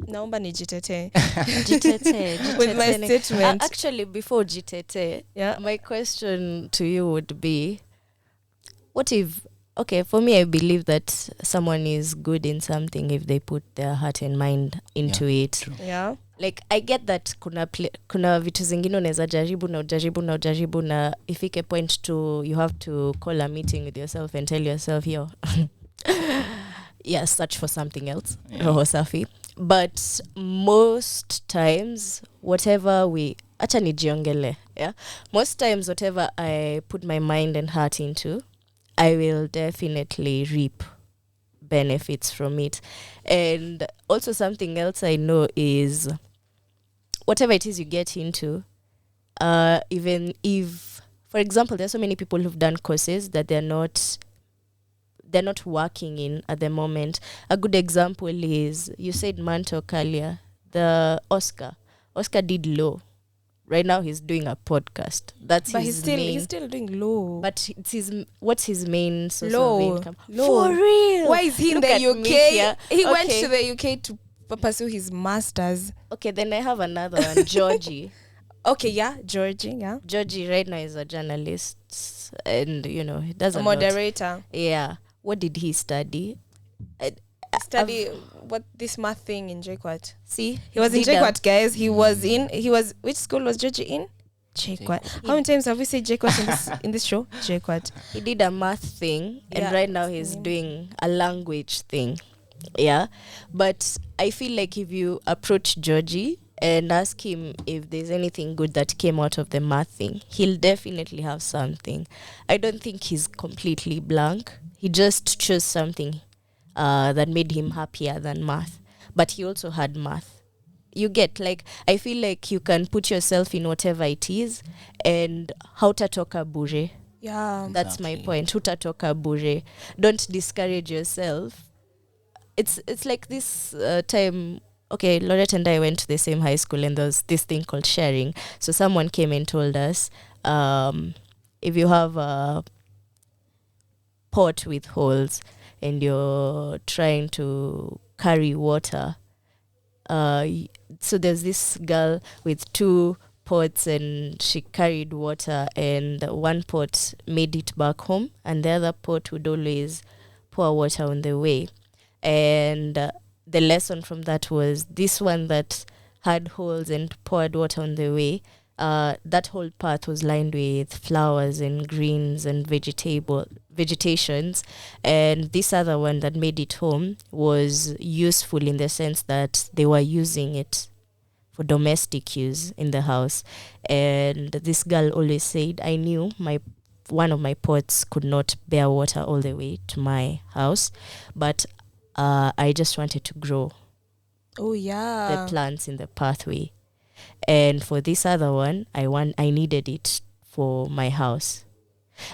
Naomba nijitetee. Jitetee. With my statement. Actually, before jitetee, my question to you would be, what if, okay, for me, I believe that someone is good in something if they put their heart and mind into it. True. Yeah. Like, I get that kuna vitu zingine unaweza jaribu na ifike point to you have to call a meeting with yourself and tell yourself, yo, search for something else. Roho safi. But most times, whatever acha nijiongele, most times, whatever I put my mind and heart into, I will definitely reap benefits from it. And also something else I know is, whatever it is you get into, even if, for example, there's so many people who've done courses that they're not working in at the moment. A good example is, you said Mantok earlier, the Oscar did law. Right now he's doing a podcast. But he's still doing law. But what's his main source of income? Law. For real. Why is he in the UK? He went to the UK to pursue his masters. Okay, then I have another one, Georgie. Okay, Georgie, Georgie right now is a journalist, and he does a moderator. Yeah. What did he study? What this math thing in JKUAT. See, he was in JKUAT, guys. He was which school was Georgie in? JKUAT. How many times have we said JKUAT in this show? JKUAT. He did a math thing, and right now he's doing a language thing. Yeah, but I feel like if you approach Georgie and ask him if there's anything good that came out of the math thing, he'll definitely have something. I don't think he's completely blank. He just chose something that made him happier than math. But he also had math. You get, like, I feel like you can put yourself in whatever it is, and hautatoka bure. Yeah. That's my point. Hutatoka bure. Don't discourage yourself. It's like this time. Okay, Lorette and I went to the same high school, and there was this thing called sharing. So someone came and told us, if you have a pot with holes and you're trying to carry water, so there's this girl with 2 pots and she carried water, and one pot made it back home and the other pot would always pour water on the way. And the lesson from that was this one that had holes and poured water on the way, that whole path was lined with flowers and greens and vegetations, and this other one that made it home was useful in the sense that they were using it for domestic use in the house. And this girl always said, I knew one of my pots could not bear water all the way to my house, but I just wanted to grow the plants in the pathway. And for this other one, I needed it for my house.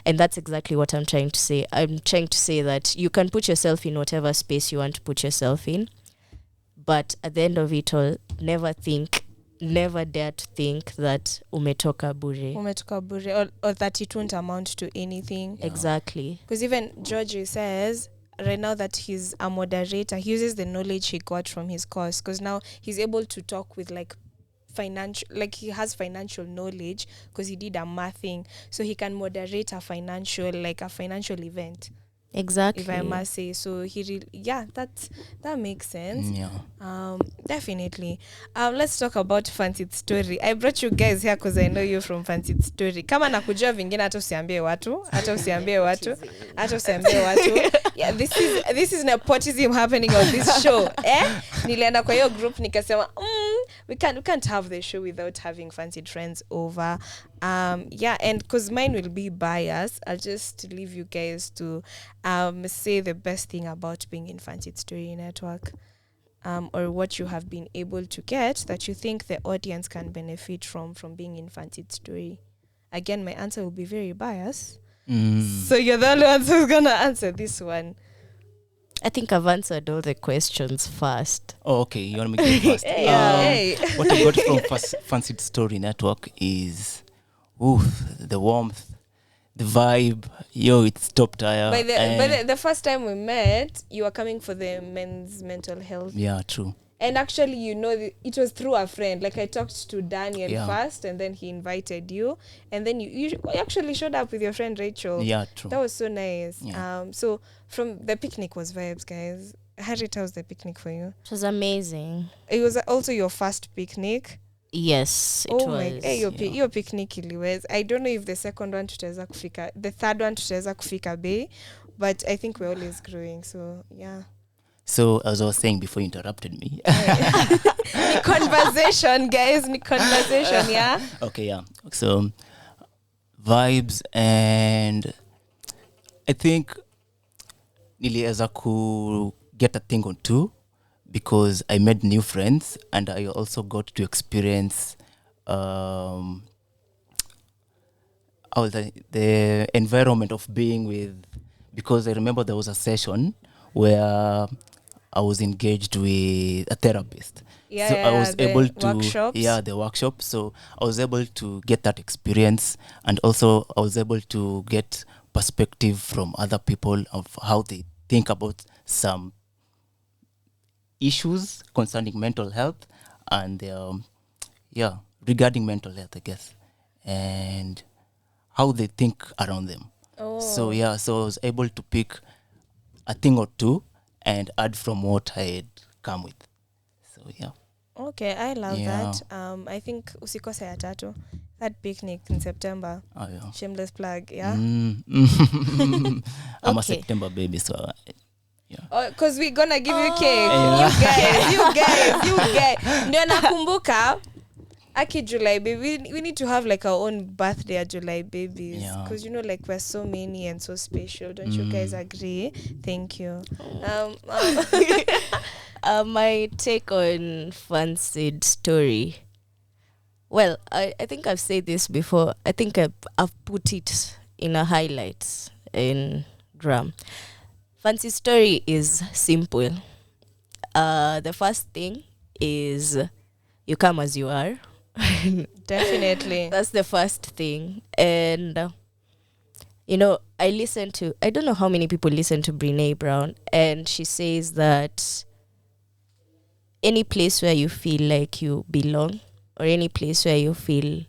And that's exactly what I'm trying to say. I'm trying to say that you can put yourself in whatever space you want to put yourself in, but at the end of it all, never dare to think that umetoka bure or that it won't amount to anything. Exactly. Because even Georgie says right now that he's a moderator, he uses the knowledge he got from his course, because now he's able to talk with like financial, like he has financial knowledge because he did a mathing, so he can moderate a financial event. Exactly. If I must say. So he really, that makes sense. Yeah. Definitely. Let's talk about Fancied Story. I brought you guys here because I know you from Fancied Story. Kama nakujua vingine hata usiambie watu. Yeah, this is nepotism happening on this show. Nilienda kwa hiyo group nikasema, we can't have the show without having Fancied friends over. And because mine will be biased, I'll just leave you guys to say the best thing about being in Fancied Story Network, or what you have been able to get that you think the audience can benefit from being in Fancied Story. Again, my answer will be very biased. So you're the only one who's gonna answer this one. I think I've answered all the questions first. Oh, okay. You want me to go first? What I got from Fancied Story Network is the warmth, the vibe. It's top tier. But the first time we met, you were coming for the men's mental health. Yeah, true. And actually, it was through a friend. Like, I talked to Daniel first, and then he invited you. And then you actually showed up with your friend Rachel. Yeah, true. That was so nice. Yeah. So from the picnic was vibes, guys. Harriet, how was the picnic for you? It was amazing. It was also your first picnic. Yes, it was. Your picnic iliweza. I don't know if the second one tutaweza kufika, the third one tutaweza kufika bei, but I think we're always growing. So yeah. So as I was saying before you interrupted me. Ni conversation, guys. Ni conversation, yeah. Okay, yeah. So vibes, and I think niliweza ku get a thing or two because I made new friends, and I also got to experience the environment of being with, because I remember there was a session where I was engaged with a therapist. So I was able to workshops. The workshop. So I was able to get that experience, and also I was able to get perspective from other people of how they think about some issues concerning mental health, and regarding mental health, I guess, and how they think around them. So I was able to pick a thing or two and add from what I had come with. So yeah. Okay, I love that. I think usikose ya tatu, that picnic in September. Oh, yeah. Shameless plug, yeah. I'm a September baby, so yeah. Because we're gonna give you cake. You guys. Ndio nakumbuka Aki July baby, we need to have like our own birthday at July babies, because like we're so many and so special. Don't you guys agree? Thank you. My take on Fancied Story. Well, I think I've said this before. I think I've put it in a highlight in Gram. Fancied Story is simple. The first thing is you come as you are. Definitely. That's the first thing. And I don't know how many people listen to Brene Brown, and she says that any place where you feel like you belong or any place where you feel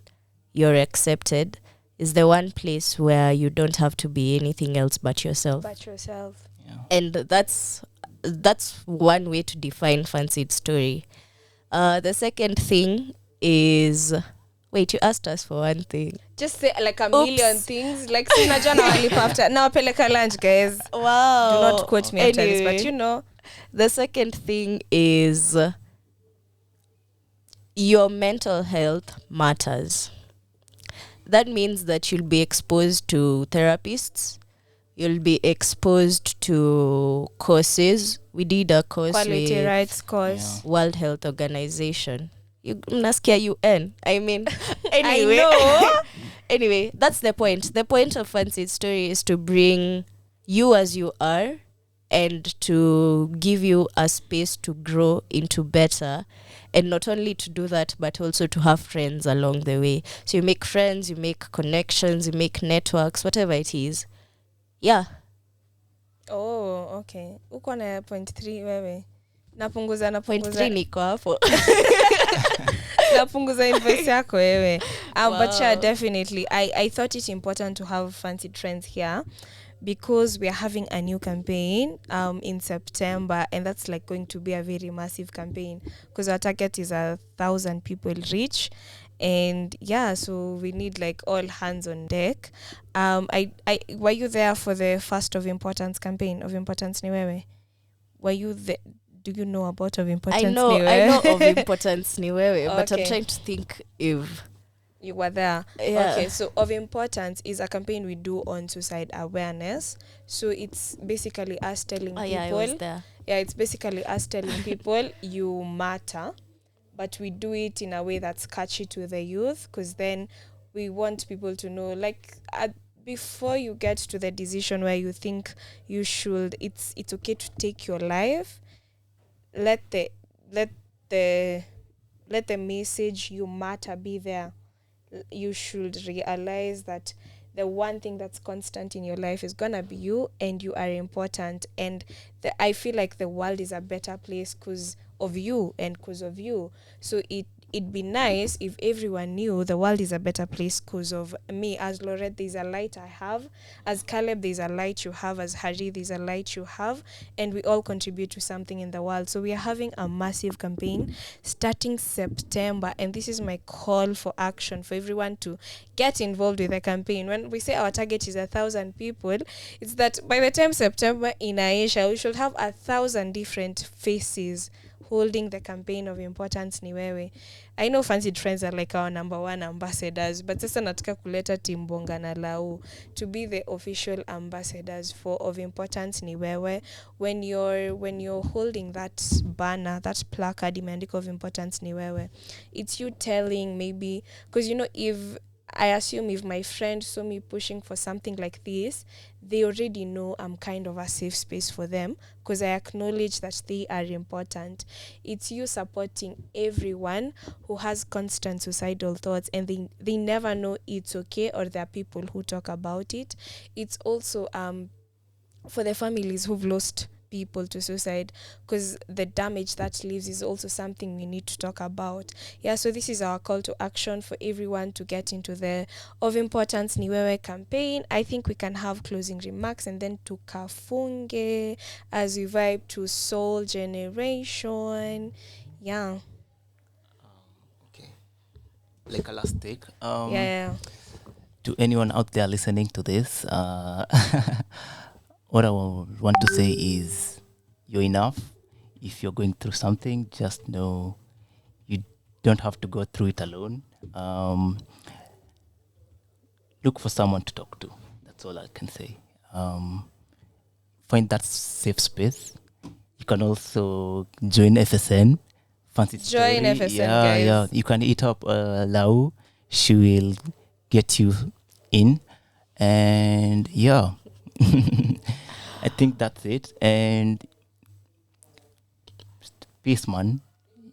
you're accepted is the one place where you don't have to be anything else but yourself. And that's one way to define fancied story. The second thing is, wait, you asked us for one thing. Just say like a million things. Like sinajana walipa after. Now peleka lunch, guys. Wow. Do not quote me after this, but you know. The second thing is your mental health matters. That means that you'll be exposed to therapists. You'll be exposed to courses. We did a course Quality with rights course. World Health Organization. You mnasikia UN. I mean, anyway. I know. Anyway, that's the point. The point of Fancied Story is to bring you as you are and to give you a space to grow into better. And not only to do that, but also to have friends along the way. So you make friends, you make connections, you make networks, whatever it is. Yeah. Oh, okay. Uko na point 3 wewe. Napunguza. Point 3 niko hapo. Napunguza invoice yako wewe. But yeah, definitely. I thought it important to have fancy trends here because we are having a new campaign in September, and that's like going to be a very massive campaign because our target is 1,000 people reach. And yeah, so we need like all hands on deck. I were you there for the First of Importance campaign? Of Importance ni wewe? Were you there? Do you know about Of Importance I know Of Importance ni wewe, but Okay. I'm trying to think if you were there. Yeah. Okay, so Of Importance is a campaign we do on suicide awareness. So it's basically us telling people. yeah, I was there. Yeah, it's basically us telling people you matter, but we do it in a way that's catchy to the youth, because then we want people to know, like, before you get to the decision where you think you should, it's okay to take your life. Let the message you matter be there. You should realize that the one thing that's constant in your life is gonna be you, and you are important. And I feel like the world is a better place because of you and because of you. So it'd be nice if everyone knew the world is a better place because of me. As Lorette, there's a light I have. As Caleb, there's a light you have. As Hari, there's a light you have. And we all contribute to something in the world. So we are having a massive campaign starting September. And this is my call for action for everyone to get involved with the campaign. When we say our target is 1,000 people, it's that by the time September in Aisha, we should have 1,000 different faces holding the campaign Of Importance ni wewe. I know Fancy Trends are like our number one ambassadors, but sasa nataka kuleta team Bonga na Lau to be the official ambassadors for Of Importance ni wewe. When you're holding that banner, that placard imeandika Of Importance ni wewe, it's you telling, maybe, because I assume if my friend saw me pushing for something like this, they already know I'm kind of a safe space for them because I acknowledge that they are important. It's you supporting everyone who has constant suicidal thoughts and they never know it's okay, or there are people who talk about it. It's also for the families who've lost people to suicide, because the damage that leaves is also something we need to talk about. Yeah, so this is our call to action for everyone to get into the Of Importance ni wewe campaign. I think we can have closing remarks and then tukafunge as we vibe to Soul Generation. Yeah. Okay. Like a last take. Yeah. To anyone out there listening to this, what I want to say is you're enough. If you're going through something, just know you don't have to go through it alone. Look for someone to talk to. That's all I can say. Find that safe space. You can also join FSN. Fancy Join Story. FSN, Yeah. guys. You can hit up Lau. She will get you in. And yeah. I think that's it. And peace, man.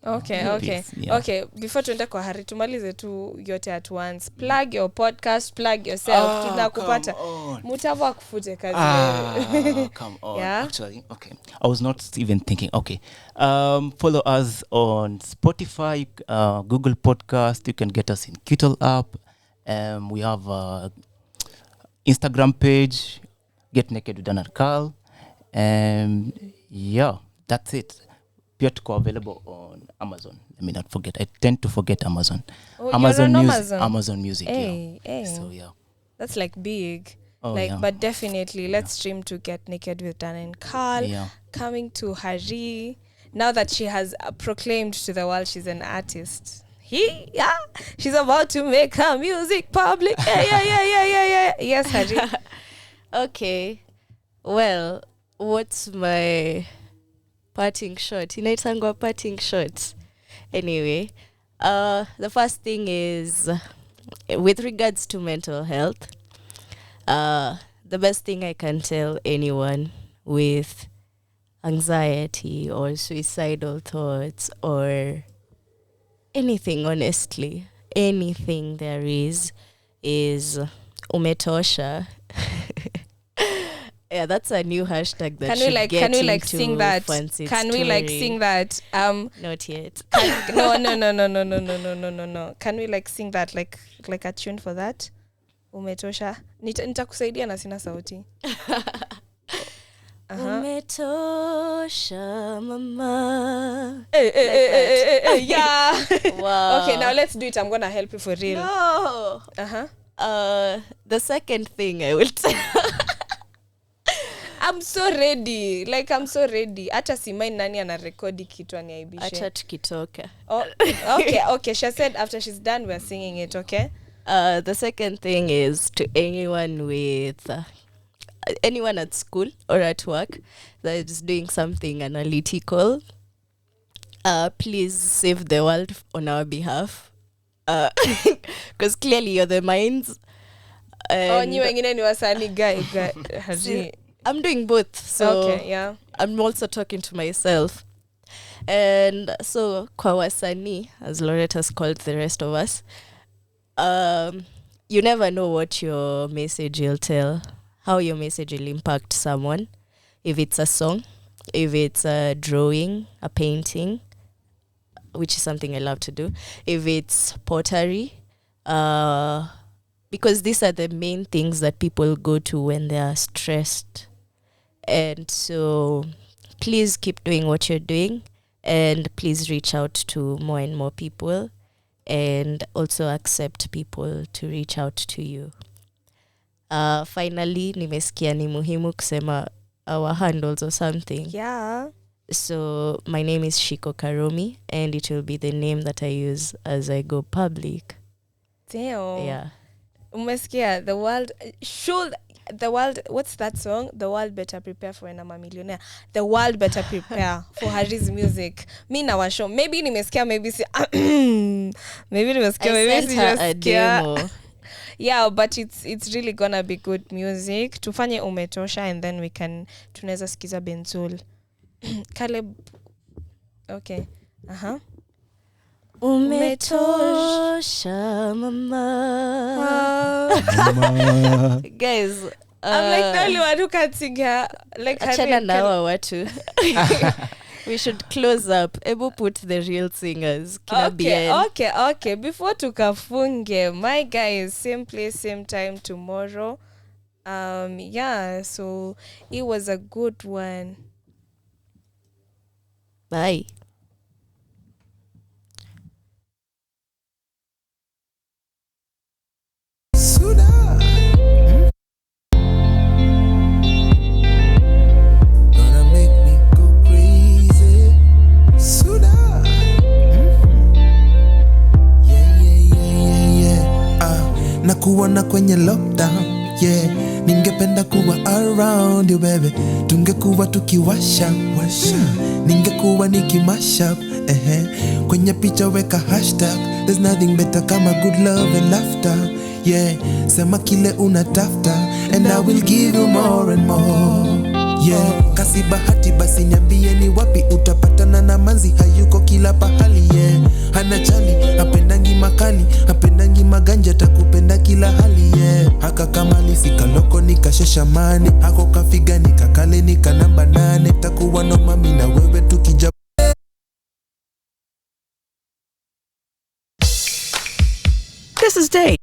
Okay. Peace, yeah. Okay, before tuende kwa Hari, tumalize tu yote at once. Plug your podcast, plug yourself. Tunakupata. on. Mutava kufute kazi. Come on. Yeah? Actually, okay. I was not even thinking. Okay. Follow us on Spotify, Google Podcast. You can get us in Kittle app. We have Instagram page, Get Naked with Dan and Carl. Yeah, that's it. Pia tuko available on Amazon. Let me not forget. I tend to forget Amazon. Amazon Music. Amazon Music. Hey, yeah. hey. So yeah. That's like big. Oh, like, yeah. but definitely, let's stream to Get Naked with Dan and Carl. Yeah. Coming to Hari. Now that she has proclaimed to the world she's an artist. She's about to make her music public. Yeah. Yes, Hari. Okay. Well, what's my parting shot? Inaitangwa parting shot. Anyway, the first thing is with regards to mental health, the best thing I can tell anyone with anxiety or suicidal thoughts or anything, honestly, anything there is umetosha. Yeah, that's a new hashtag that Can we sing that? Can we sing that? Not yet. No. Can we sing that like a tune for that? Umetosha. Nitakusaidia na sina sauti. Umetosha mama. Yeah. Wow. Okay, now let's do it. I'm gonna help you for real. No. The second thing I will tell. I'm so ready. Hata simai nani anarekodi kitu aniaibishe. Acha tukitoka. Oh, okay. She said after she's done we're singing it, okay? The second thing is to anyone with anyone at school or at work that is doing something analytical. Please save the world on our behalf. Because clearly you're the minds. Nyi wengine ni wasanii guy. I'm doing both, so okay, yeah. I'm also talking to myself. And so kwa wasanii, as Loretta has called the rest of us, you never know what your message will tell, how your message will impact someone. If it's a song, if it's a drawing, a painting, which is something I love to do, if it's pottery, because these are the main things that people go to when they are stressed. And so please keep doing what you're doing, and please reach out to more and more people, and also accept people to reach out to you. Finally, nimesikia ni muhimu kusema our handles or something. Yeah. So my name is Shiko Karomi, and it will be the name that I use as I go public. Damn. Yeah. Umesikia, the world, what's that song? The world better prepare for when I'm a millionaire. The world better prepare for Hari's music. Me na washo. Maybe nimesikia, maybe si maybe nimesikia, maybe si a demo. Yeah, but it's really gonna be good music. Tufanye umetosha, and then tunaweza sikiza Benzul. Caleb. Okay. Umetosha mama. Guys, I'm like the only one who can sing her. Achana na hawa watu. We should close up. Ebu put the real singers. Okay. Before tukafunge, my guys, same place, same time tomorrow. Yeah, so it was a good one. Bye. Nakuona kwenye lockdown, yeah. Ningependa kuwa around you baby, tungekuwa tukiwasha ningekuwa nikimashup, kwenye picha weka hashtag. There's nothing better kama good love and laughter, yeah. Sema kile unatafta, and I will give you more and more, yeah. Kasi bahati basi niambie ni wapi utapatana na manzi, hayuko kila pahali, yeah. Hana chali, hapendangi makali, hapendangi maganja, takupenda kila hali, yeah. Haka kamali mani sikaloko nikasheshamani ako kafiga nikakale nika namba 8 takuwa no mami na wewe tukija. This is Dave.